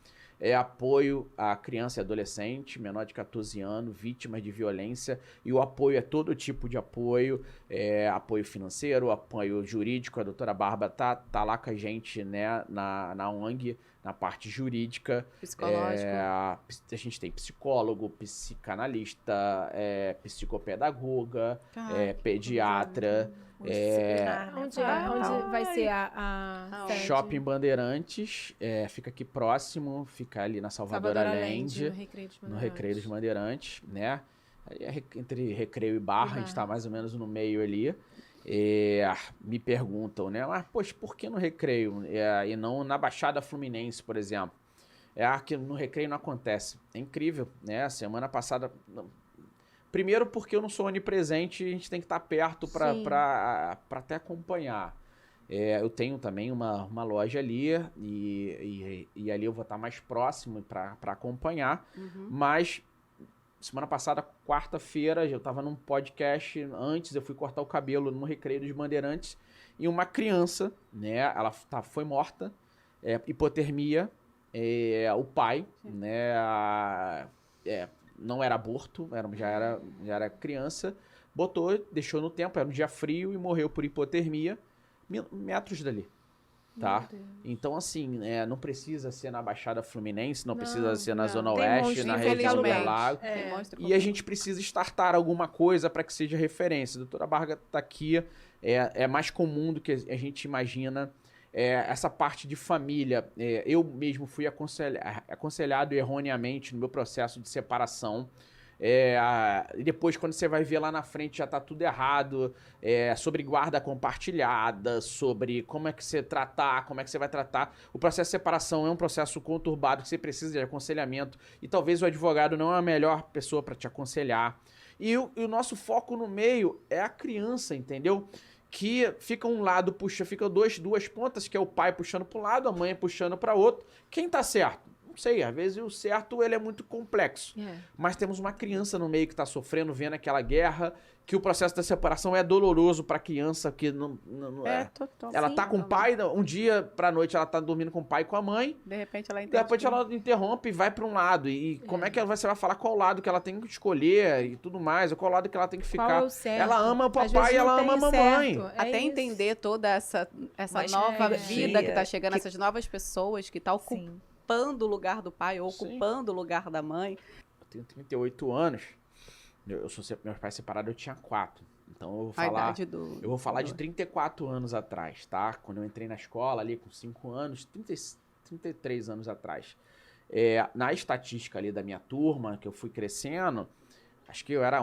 Apoio à criança e adolescente, menor de 14 anos, vítimas de violência. E o apoio é todo tipo de apoio. Apoio financeiro, apoio jurídico. A doutora Bárbara tá lá com a gente, né, na ONG, na parte jurídica. Psicológico. A gente tem psicólogo, psicanalista, psicopedagoga, pediatra. Onde vai ser a sede? Shopping Bandeirantes, fica aqui próximo, fica ali na Salvador Allende, no Recreio dos Bandeirantes, né? Aí entre Recreio e Barra, a gente tá mais ou menos no meio ali. Me perguntam, né? Mas, poxa, por que no Recreio e não na Baixada Fluminense, por exemplo? Que no Recreio não acontece. É incrível, né? Semana passada... Primeiro porque eu não sou onipresente, a gente tem que estar perto para até acompanhar. Eu tenho também uma loja ali e ali eu vou estar mais próximo para acompanhar. Uhum. Mas semana passada, quarta-feira, eu estava num podcast, antes eu fui cortar o cabelo no Recreio dos Bandeirantes e uma criança, né, ela foi morta, hipotermia, o pai, né, não era aborto, já era criança, deixou no tempo, era um dia frio e morreu por hipotermia, metros dali. Tá? Então, assim, não precisa ser na Baixada Fluminense, não precisa ser na Zona Tem Oeste, monstro na em região do qualquer lugar. Lago. Tem monstro E a gente precisa startar alguma coisa para que seja referência. A doutora Barga tá aqui, é mais comum do que a gente imagina. Essa parte de família, eu mesmo fui aconselhado erroneamente no meu processo de separação. E depois, quando você vai ver lá na frente, já tá tudo errado. Sobre guarda compartilhada, sobre como é que você tratar, como é que você vai tratar. O processo de separação é um processo conturbado que você precisa de aconselhamento. E talvez o advogado não é a melhor pessoa para te aconselhar. E o nosso foco no meio é a criança, entendeu? Que fica um lado, fica duas pontas, que é o pai puxando para um lado, a mãe puxando para outro. Quem tá certo? Não sei, às vezes o certo ele é muito complexo. Mas temos uma criança no meio que tá sofrendo, vendo aquela guerra, que o processo da separação é doloroso pra criança, que não total. ela Sim, tá com o pai, um dia pra noite ela tá dormindo com o pai e com a mãe, De repente ela de entende. repente ela interrompe e vai pra um lado. E como é que você vai falar qual lado que ela tem que escolher e tudo mais, ou qual lado que ela tem que Qual ficar. é o certo? Ela ama o Às papai vezes e ela não ama a tem mamãe. certo. Até isso. entender toda essa Mas nova é, vida que tá sim, chegando, essas novas pessoas que tá Sim. ocupando o lugar do pai ou Sim. ocupando o lugar da mãe. Eu tenho 38 anos. Meus pais separados, eu tinha 4. Então eu vou A falar. idade do. Eu vou falar de 34 anos atrás, tá? Quando eu entrei na escola ali com 5 anos, 33 anos atrás. Na estatística ali da minha turma, que eu fui crescendo, acho que era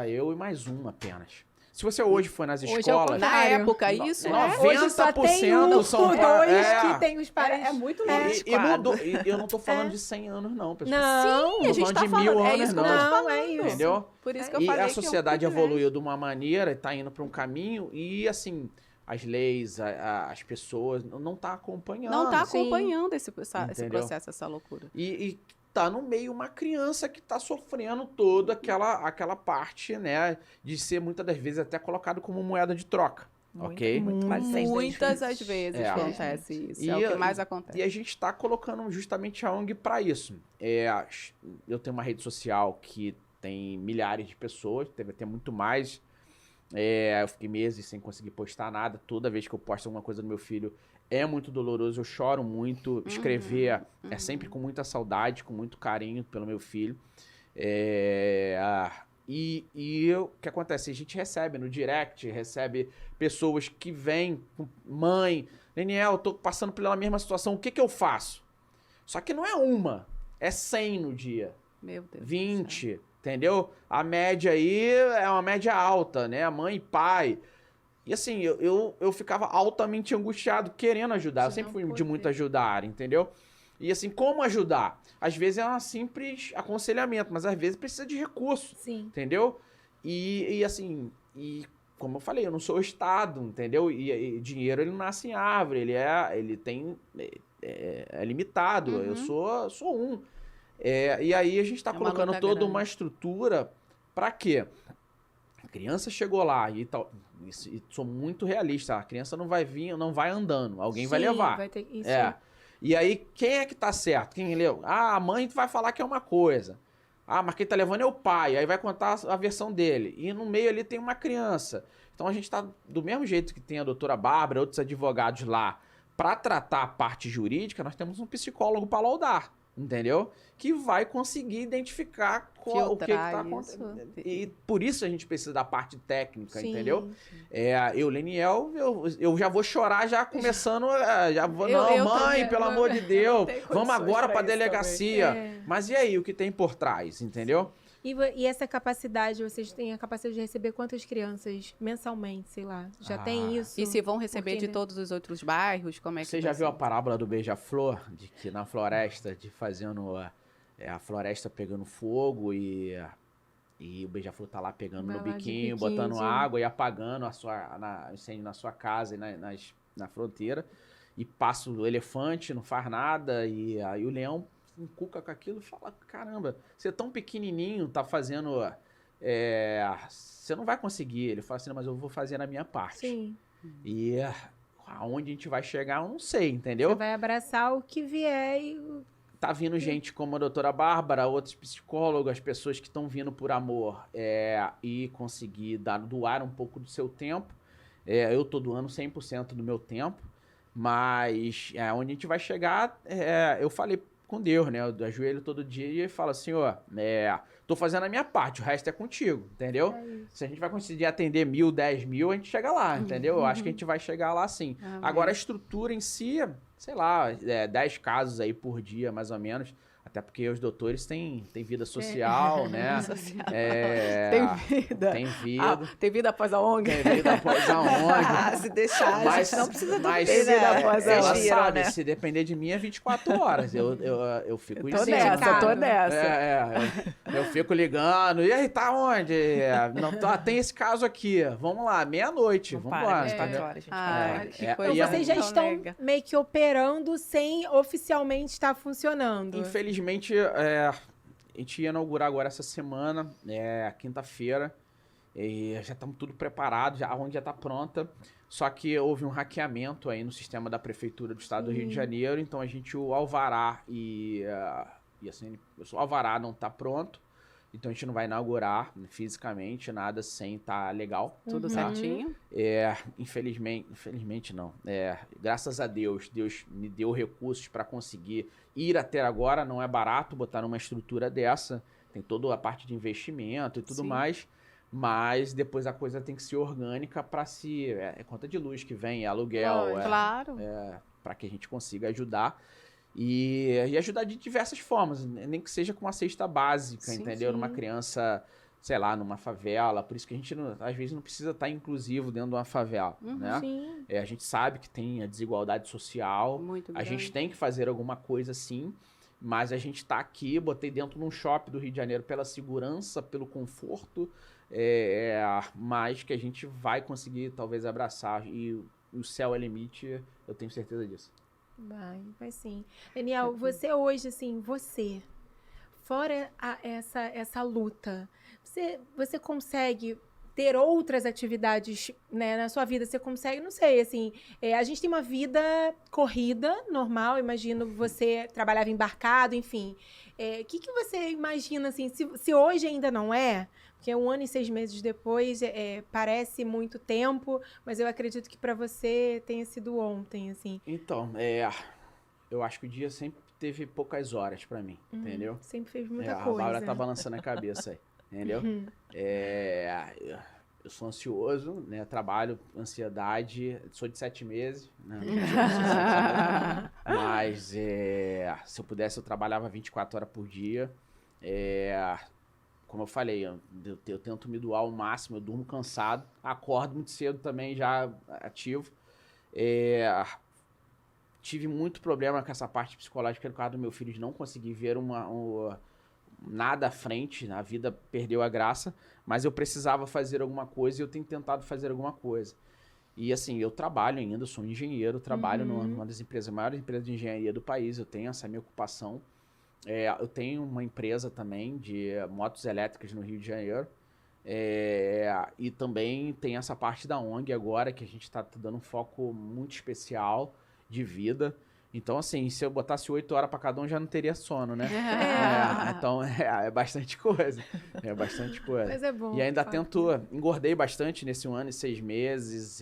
eu e mais um apenas. Se você hoje for nas Hoje é o escolas, Na Contrário. época, isso Hoje só tem 90% um são ou pa- dois que tem os pais. é muito E, longe. e mudou. E eu não tô falando de 100 anos, não, pessoal. Não, Sim, a gente falando tá de falando. 1000 É anos, isso que eu tô não. te falando. é isso. Entendeu? Por isso que eu E falei a que é um sociedade privilégio. evoluiu de uma maneira e tá indo para um caminho e, assim, as leis, as pessoas não tá acompanhando. Não tá Sim. acompanhando esse Entendeu? processo, essa loucura. E tá no meio uma criança que tá sofrendo toda aquela parte, né, de ser muitas das vezes até colocado como moeda de troca, ok? Quase 6 Muitas as vezes É. acontece isso. E é o que eu- mais acontece. E a gente tá colocando justamente a ONG para isso. Eu tenho uma rede social que tem milhares de pessoas, deve ter muito mais. Eu fiquei meses sem conseguir postar nada. Toda vez que eu posto alguma coisa do meu filho é muito doloroso, eu choro muito. Escrever é sempre com muita saudade, com muito carinho pelo meu filho. O que acontece? A gente recebe no direct, recebe pessoas que vêm com mãe, Daniel, eu tô passando pela mesma situação, o que que eu faço? Só que não é uma, é 100 no dia. Meu Deus. do céu. 20, entendeu? A média aí é uma média alta, né? Mãe e pai. E assim, eu ficava altamente angustiado, querendo ajudar. Eu De sempre não fui de muito poder. ajudar, entendeu? E assim, como ajudar? Às vezes é um simples aconselhamento, mas às vezes precisa de recurso, Sim. entendeu? E assim, como eu falei, eu não sou o Estado, entendeu? E dinheiro ele não nasce em árvore, ele tem é limitado. Eu sou um. E aí a gente tá É uma colocando luta toda grande. uma estrutura pra quê? A criança chegou lá e sou muito realista, a criança não vai vir, não vai andando, alguém vai Sim, levar. vai ter isso. E aí, quem é que tá certo? Quem leu? A mãe vai falar que é uma coisa. Mas quem tá levando é o pai. Aí vai contar a versão dele. E no meio ali tem uma criança. Então a gente tá do mesmo jeito que tem a doutora Bárbara, outros advogados lá, para tratar a parte jurídica, nós temos um psicólogo para laudar. Entendeu? Que vai conseguir identificar o que tá Filtrar acontecendo. isso. E por isso a gente precisa da parte técnica, Sim. entendeu? Leniel, eu já vou chorar já começando, já vou, Eu não, mãe, também, pelo eu amor de Deus, tenho vamos condições agora pra pra isso delegacia. também. Mas e aí, o que tem por trás, entendeu? E essa capacidade, vocês têm a capacidade de receber quantas crianças mensalmente, sei lá? Já tem isso? E se vão receber Porque, de né? todos os outros bairros, como é que Você vai já viu a ser? parábola do beija-flor? De que na floresta, de fazendo a floresta pegando fogo e o beija-flor tá lá pegando Vai no lá de biquinho, biquinho, botando sim. água e apagando o incêndio na sua casa e na fronteira. E passa o elefante, não faz nada, e aí o leão encuca com aquilo e fala, caramba, você é tão pequenininho, tá fazendo... você não vai conseguir. Ele fala assim, não, mas eu vou fazer a minha parte. Sim. E aonde a gente vai chegar, eu não sei, entendeu? Você vai abraçar o que vier e... Tá vindo gente como a doutora Bárbara, outros psicólogos, as pessoas que estão vindo por amor e conseguir doar um pouco do seu tempo. Eu tô doando 100% do meu tempo, mas onde a gente vai chegar, eu falei com Deus, né? Eu ajoelho todo dia e falo assim, ó, tô fazendo a minha parte, o resto é contigo, entendeu? É isso. Se a gente vai conseguir atender 1.000, 10.000, a gente chega lá, entendeu? Eu acho que a gente vai chegar lá sim. Amém. Agora, a estrutura em si, sei lá, 10 casos aí por dia, mais ou menos. Até porque os doutores têm vida social, né? Tem vida. Tem vida. Tem vida após a ONG. Tem vida após a ONG. Se deixar, a gente não precisa mas dormir, né? após a ela ONG. sabe, né? se depender de mim é 24 horas. Eu fico Tô cima. nessa, tô nessa. Eu fico ligando. E aí, tá onde? Não, tem esse caso aqui. Vamos lá, meia-noite. Não Vamos para, lá. 24 horas, gente. Ai, que É, coisa. e Então a- vocês já não estão nega. meio que operando sem oficialmente estar funcionando. Infelizmente, a gente ia inaugurar agora essa semana, quinta-feira, e já estamos tudo preparado, a ONG já está pronta, só que houve um hackeamento aí no sistema da Prefeitura do Estado do Rio de Janeiro, então o alvará o alvará não está pronto, então a gente não vai inaugurar fisicamente nada sem estar legal. Tudo Uhum. certinho. Infelizmente não. Graças a Deus, Deus me deu recursos para conseguir ir até agora. Não é barato botar numa estrutura dessa. Tem toda a parte de investimento e tudo Sim. mais. Mas depois a coisa tem que ser orgânica para se... É conta de luz que vem, é aluguel, Claro. para que a gente consiga ajudar. E ajudar de diversas formas, nem que seja com uma cesta básica, Sim, entendeu? sim. Numa criança, sei lá, numa favela. Por isso que a gente, às vezes, não precisa estar inclusivo dentro de uma favela, né? Sim. A gente sabe que tem a desigualdade social, Muito a grande. gente tem que fazer alguma coisa sim, mas a gente tá aqui, botei dentro de um shopping do Rio de Janeiro pela segurança, pelo conforto, mas que a gente vai conseguir talvez abraçar e o céu é limite, eu tenho certeza disso. Vai sim. Daniel, você hoje, assim, fora essa luta, você consegue ter outras atividades, né, na sua vida? Você consegue, não sei, assim, a gente tem uma vida corrida, normal, imagino você trabalhava embarcado, enfim. O que você imagina, assim, se hoje ainda não é, porque 1 ano e 6 meses depois parece muito tempo, mas eu acredito que para você tenha sido ontem, assim. Então, eu acho que o dia sempre teve poucas horas pra mim, entendeu? Sempre fez muita A coisa. Laura tá balançando a cabeça aí, entendeu? Eu sou ansioso, né? Trabalho, ansiedade, sou de 7 meses, né? Não sou de 7 meses. Mas se eu pudesse, eu trabalhava 24 horas por dia. Como eu falei, eu tento me doar ao máximo, eu durmo cansado, acordo muito cedo também, já ativo. Tive muito problema com essa parte psicológica no caso do meu filho, de não conseguir ver nada à frente, a vida perdeu a graça, mas eu precisava fazer alguma coisa e eu tenho tentado fazer alguma coisa. E assim, eu trabalho ainda, sou engenheiro, trabalho numa das maiores empresas de engenharia do país, eu tenho essa minha ocupação. Eu tenho uma empresa também de motos elétricas no Rio de Janeiro. E também tem essa parte da ONG agora, que a gente está dando um foco muito especial de vida. Então, assim, se eu botasse 8 horas para cada um, já não teria sono, né? Então, é bastante coisa. É bastante coisa. Mas é bom. E ainda de fato. engordei bastante nesse 1 ano e 6 meses.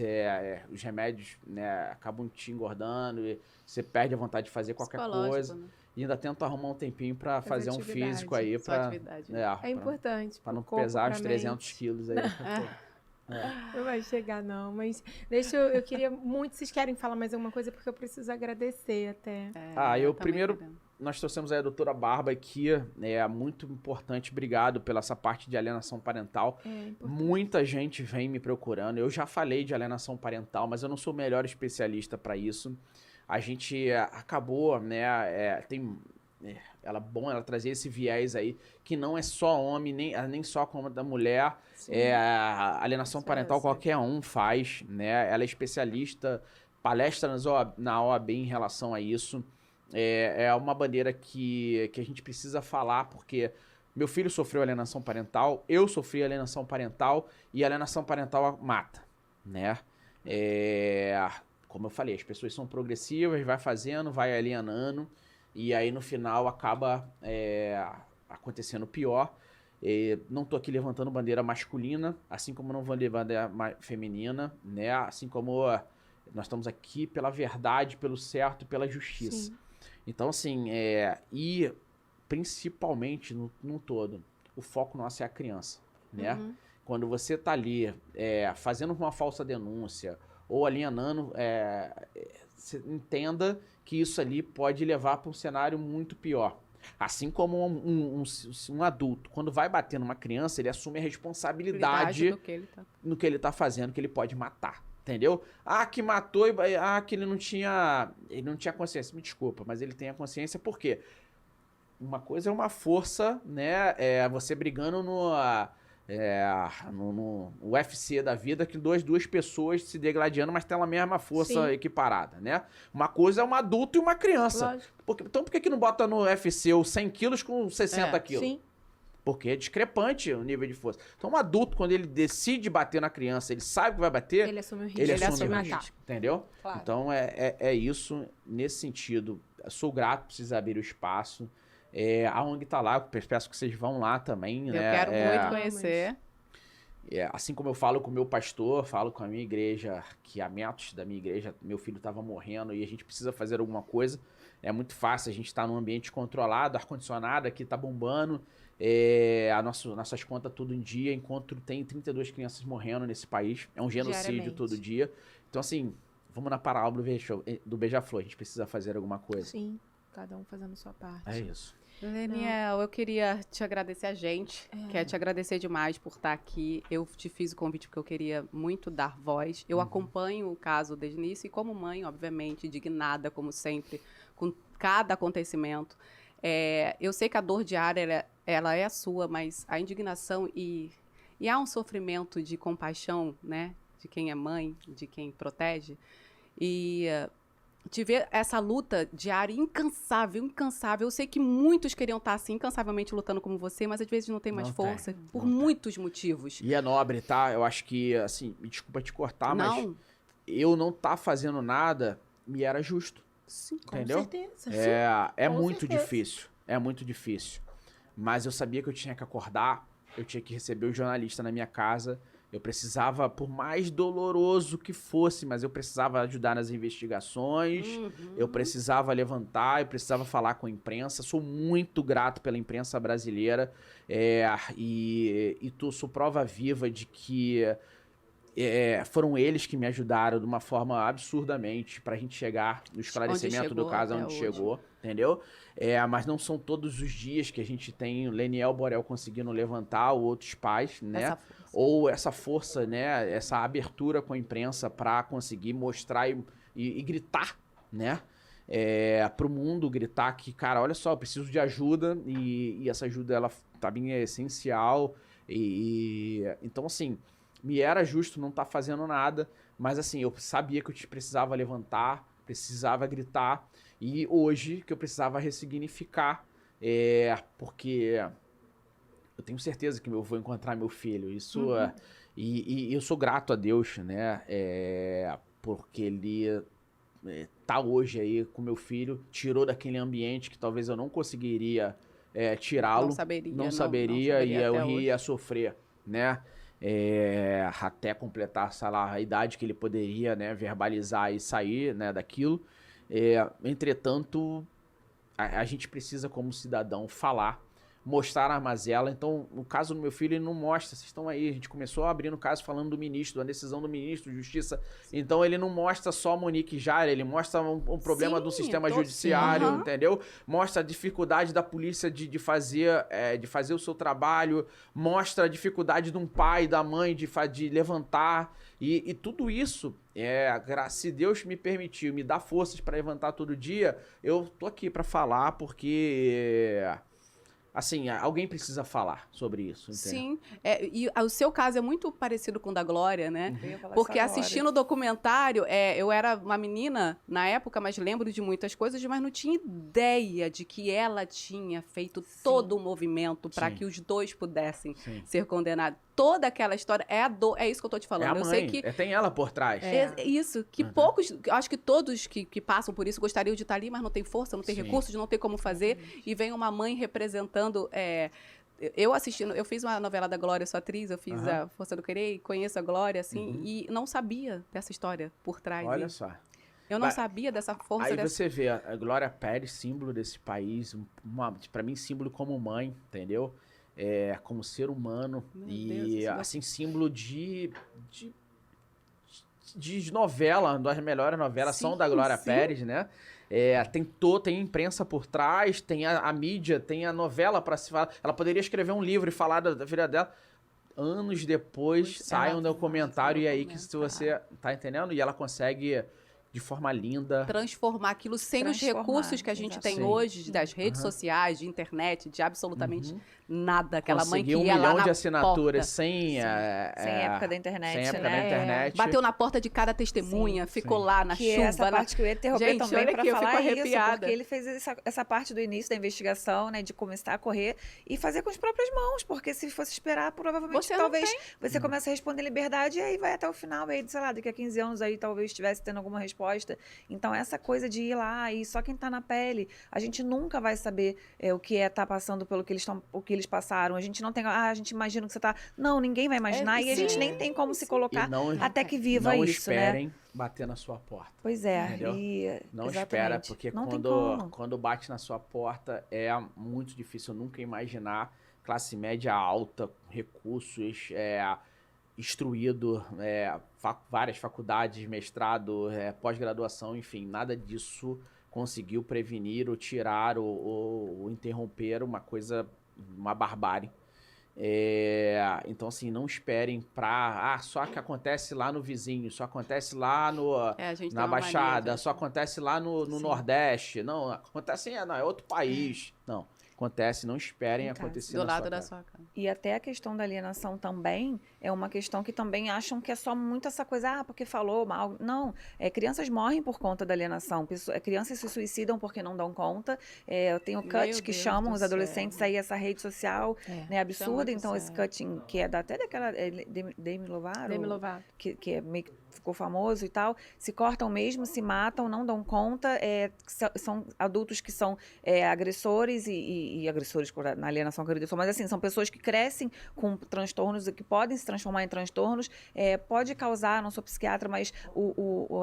Os remédios, né, acabam te engordando e você perde a vontade de fazer qualquer Psicológico, coisa. né? E ainda tento arrumar um tempinho para fazer um atividade, físico aí, Só para atividade, né? É importante. para não pro corpo, pesar pra os 300 mente. quilos aí. Não vai chegar, não. Mas eu queria muito. Vocês querem falar mais alguma coisa? Porque eu preciso agradecer até. Eu também primeiro- quero. Nós trouxemos aí a doutora Barba aqui, muito importante, obrigado pela essa parte de alienação parental. É importante. Muita gente vem me procurando, eu já falei de alienação parental, mas eu não sou o melhor especialista para isso. A gente acabou, né, ela trazer esse viés aí, que não é só homem, nem só como da mulher, a alienação Isso parental eu sei. qualquer um faz, né, ela é especialista, palestra na OAB em relação a isso. É uma bandeira que a gente precisa falar, porque meu filho sofreu alienação parental, eu sofri alienação parental, e alienação parental mata, né? Como eu falei, as pessoas são progressivas, vai fazendo, vai alienando, e aí no final acaba acontecendo pior. Não tô aqui levantando bandeira masculina, assim como não vou levantar feminina, né? Assim como nós estamos aqui pela verdade, pelo certo, pela justiça. Sim. Então, assim, e principalmente no todo, o foco nosso é a criança, né? Uhum. Quando você tá ali fazendo uma falsa denúncia ou alienando, você entenda que isso ali pode levar para um cenário muito pior. Assim como um adulto, quando vai bater numa criança, ele assume a responsabilidade do que ele tá. no que ele tá fazendo, que ele pode matar. Entendeu? Que matou que ele não tinha consciência. Me desculpa, mas ele tem a consciência por quê? Uma coisa é uma força, né? Você brigando no UFC da vida, que duas pessoas se degladiando, mas tem a mesma força Sim. equiparada, né? Uma coisa é um adulto e uma criança. Lógico. Então por que não bota no UFC os 100 quilos com 60 quilos? Sim. Porque é discrepante o nível de força. Então um adulto, quando ele decide bater na criança, ele sabe que vai bater, Ele assume o risco. ele Ele assume assume o o risco. risco. Entendeu? Claro. Então é isso, nesse sentido. Eu sou grato por vocês abrirem o espaço. A ONG tá lá, eu peço que vocês vão lá também, Eu né? quero muito conhecer. Assim como eu falo com o meu pastor, falo com a minha igreja, que há metros da minha igreja, meu filho estava morrendo e a gente precisa fazer alguma coisa. É muito fácil, a gente está num ambiente controlado, ar-condicionado, aqui tá bombando, nossas contas todo dia, enquanto tem 32 crianças morrendo nesse país. É um genocídio Diariamente. todo dia. Então, assim, vamos na parábola do Beija-Flor, a gente precisa fazer alguma coisa. Sim. Cada um fazendo sua parte. É isso. Leniel, eu queria te agradecer quero te agradecer demais por estar aqui. Eu te fiz o convite porque eu queria muito dar voz. Eu acompanho o caso desde o início e como mãe, obviamente, indignada, como sempre, com cada acontecimento. Eu sei que a dor diária, ela é a sua, mas a indignação e há um sofrimento de compaixão, né? De quem é mãe, de quem protege. E te ver essa luta diária incansável. Eu sei que muitos queriam estar assim, incansavelmente lutando como você, mas às vezes não tem mais Não força, tem, por não tem. muitos motivos. E é nobre, tá? Eu acho que, assim, me desculpa te cortar, mas Não, eu não tá fazendo nada me era justo. sim, Com Entendeu? certeza. É Com muito certeza. difícil. É muito difícil. Mas eu sabia que eu tinha que acordar, eu tinha que receber o jornalista na minha casa. Eu precisava, por mais doloroso que fosse, mas eu precisava ajudar nas investigações. Eu precisava levantar, eu precisava falar com a imprensa. Sou muito grato pela imprensa brasileira. Sou prova viva de que foram eles que me ajudaram de uma forma absurdamente pra gente chegar no esclarecimento do caso até onde hoje. chegou, entendeu? Mas não são todos os dias que a gente tem o Leniel Borel conseguindo levantar ou outros pais, né? essa força. Ou essa força, né? Essa abertura com a imprensa pra conseguir mostrar e gritar, né? Pro mundo gritar que, cara, olha só, eu preciso de ajuda e essa ajuda, ela pra mim é essencial então, assim, me era justo não estar fazendo nada, mas assim, eu sabia que eu precisava levantar, precisava gritar, e hoje que eu precisava ressignificar, porque eu tenho certeza que eu vou encontrar meu filho, isso, e eu sou grato a Deus, né, porque ele tá hoje aí com meu filho, tirou daquele ambiente que talvez eu não conseguiria tirá-lo, não saberia, e eu ia sofrer, né, até completar, sei lá, a idade que ele poderia, né, verbalizar e sair, né, daquilo. Entretanto, a gente precisa, como cidadão, falar, mostrar a mazela. Então, no caso do meu filho, ele não mostra. Vocês estão aí, a gente começou abrindo o caso falando do ministro, da decisão do ministro de Justiça. Então, ele não mostra só a Monique Jair, ele mostra um problema do sistema judiciário, entendeu? Mostra a dificuldade da polícia de fazer o seu trabalho, mostra a dificuldade de um pai, da mãe de levantar. E tudo isso, se Deus me permitiu, me dá forças para levantar todo dia, eu tô aqui para falar porque... Assim, alguém precisa falar sobre isso, entendeu? Sim, e o seu caso é muito parecido com o da Glória, né? Eu ia falar Porque isso agora. assistindo o documentário, eu era uma menina na época, mas lembro de muitas coisas, mas não tinha ideia de que ela tinha feito todo o movimento para Sim. que os dois pudessem Sim. ser condenados. Toda aquela história é a dor, é isso que eu tô te falando. É a mãe, Eu sei que tem ela por trás. isso, que poucos, acho que todos que passam por isso gostariam de estar ali, mas não tem força, não tem Sim. recursos, não tem como fazer, e vem uma mãe representando Eu assistindo, eu fiz uma novela da Glória, sou atriz, eu fiz a Força do Querer, conheço a Glória, assim, e não sabia dessa história por trás. Olha só. Eu não sabia dessa força. Aí você vê a Glória Pérez, símbolo desse país, pra mim, símbolo como mãe, entendeu? Como ser humano. E, assim, símbolo de novela, uma das melhores novelas são da Glória Pérez, né? Tem imprensa por trás, tem a mídia, tem a novela pra se falar. Ela poderia escrever um livro e falar da filha dela. Anos depois, sai um documentário e aí que se você... Tá entendendo? E ela consegue... de forma linda. Transformar aquilo sem os recursos que a gente tem hoje, das redes sociais, de internet, de absolutamente nada. Aquela mãe que ia lá na porta. 1 milhão de assinaturas sem época da internet, sem época da internet. Bateu na porta de cada testemunha, ficou lá na chuva. Essa parte que eu ia interromper gente, também para falar isso, arrepiada. porque ele fez essa parte do início da investigação, né, de começar a correr e fazer com as próprias mãos, porque se fosse esperar, provavelmente, talvez você comece a responder em liberdade e aí vai até o final, aí, sei lá, daqui a 15 anos aí talvez estivesse tendo alguma resposta. Então, essa coisa de ir lá e só quem tá na pele, a gente nunca vai saber o que tá passando pelo que eles passaram. A gente não tem, a gente imagina que você tá... Não, ninguém vai imaginar e a gente nem tem como se colocar até que viva não isso, né? Não esperem bater na sua porta. Pois é. Entendeu? Não exatamente. espera, porque não quando bate na sua porta é muito difícil nunca imaginar classe média alta, recursos, instruído, várias faculdades, mestrado, pós-graduação, enfim, nada disso conseguiu prevenir ou tirar ou interromper uma barbárie. Então, assim, não esperem só que acontece lá no vizinho, só acontece lá na Baixada, só acontece lá no Nordeste. Não, acontece é outro país. Não. Acontece, não esperem acontecer do lado da sua casa. E até a questão da alienação também é uma questão que também acham que é só muito essa coisa, porque falou mal. Não, crianças morrem por conta da alienação, crianças se suicidam porque não dão conta. Eu tenho cuts que chamam os adolescentes aí essa rede social, né, absurda. Então esse cutting, que é até daquela Demi Lovato, que meio que ficou famoso e tal, se cortam mesmo, se matam, não dão conta, são adultos que são agressores e agressores na alienação, mas assim, são pessoas que crescem com transtornos e que podem se transformar em transtornos, pode causar, não sou psiquiatra, mas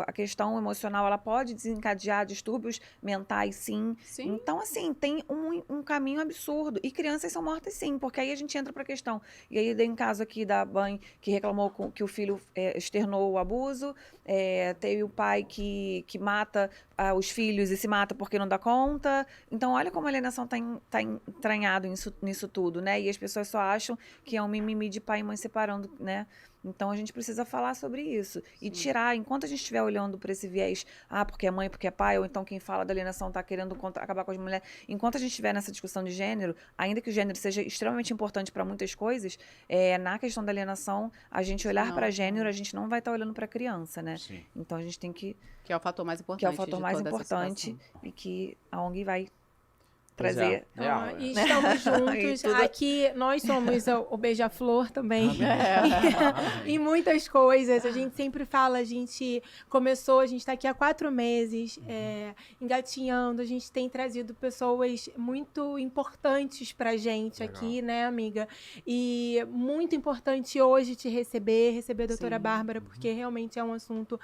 a questão emocional, ela pode desencadear distúrbios mentais, sim. Então, assim, tem um caminho absurdo, e crianças são mortas, sim, porque aí a gente entra para a questão, e aí tem um caso aqui da mãe que reclamou que o filho externou o abuso, teve o pai que mata os filhos e se mata porque não dá conta. Então, olha como a alienação está entranhado nisso tudo, né? E as pessoas só acham que é um mimimi de pai e mãe separando, né? Então, a gente precisa falar sobre isso. E tirar, enquanto a gente estiver olhando para esse viés, porque é mãe, porque é pai, ou então quem fala da alienação está querendo acabar com as mulheres. Enquanto a gente estiver nessa discussão de gênero, ainda que o gênero seja extremamente importante para muitas coisas, na questão da alienação, a gente olhar para gênero, a gente não vai estar olhando para a criança, né? Sim. Então, a gente tem que... Que é o fator mais importante. Que é o fator mais importante e que a ONG vai trazer. E estamos juntos. Aqui nós somos o Beija-Flor também. E muitas coisas. A gente sempre fala, a gente está aqui há 4 meses, engatinhando. A gente tem trazido pessoas muito importantes pra gente aqui, né, amiga? E muito importante hoje te receber a doutora Bárbara, porque realmente é um assunto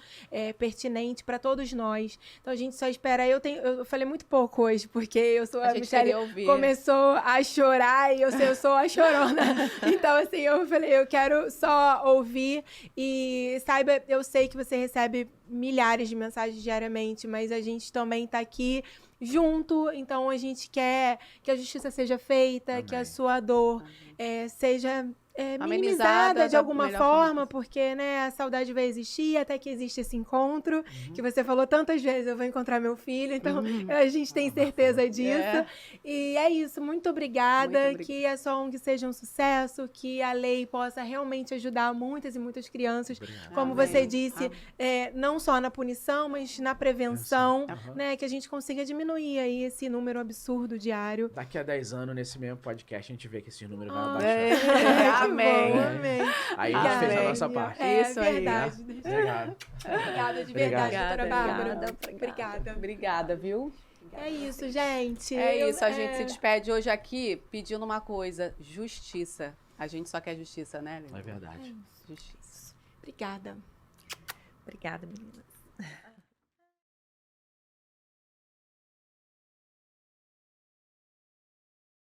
pertinente para todos nós. Então a gente só espera. Eu falei muito pouco hoje, porque eu sou a Michele começou a chorar e eu sou a chorona. Então, assim, eu falei, eu quero só ouvir e saiba, eu sei que você recebe milhares de mensagens diariamente, mas a gente também tá aqui junto, então a gente quer que a justiça seja feita, que a sua dor seja minimizada de alguma forma, porque, né, a saudade vai existir até que existe esse encontro, que você falou tantas vezes, eu vou encontrar meu filho, então a gente tem certeza disso. E é isso, muito obrigada, que a sua ONG seja um sucesso, que a lei possa realmente ajudar muitas e muitas crianças, como você disse, não só na punição, mas na prevenção, né, que a gente consiga diminuir aí esse número absurdo diário. Daqui a 10 anos, nesse mesmo podcast, a gente vê que esse número vai abaixar. Amém. Aí a gente fez a nossa parte. Isso aí. Verdade. Obrigado. Obrigada de verdade, doutora Bárbara. Obrigada. Obrigada, viu? É isso, gente. É isso, a gente se despede hoje aqui pedindo uma coisa, justiça. A gente só quer justiça, né, Lili? É verdade. Justiça. Obrigada. Obrigada, meninas.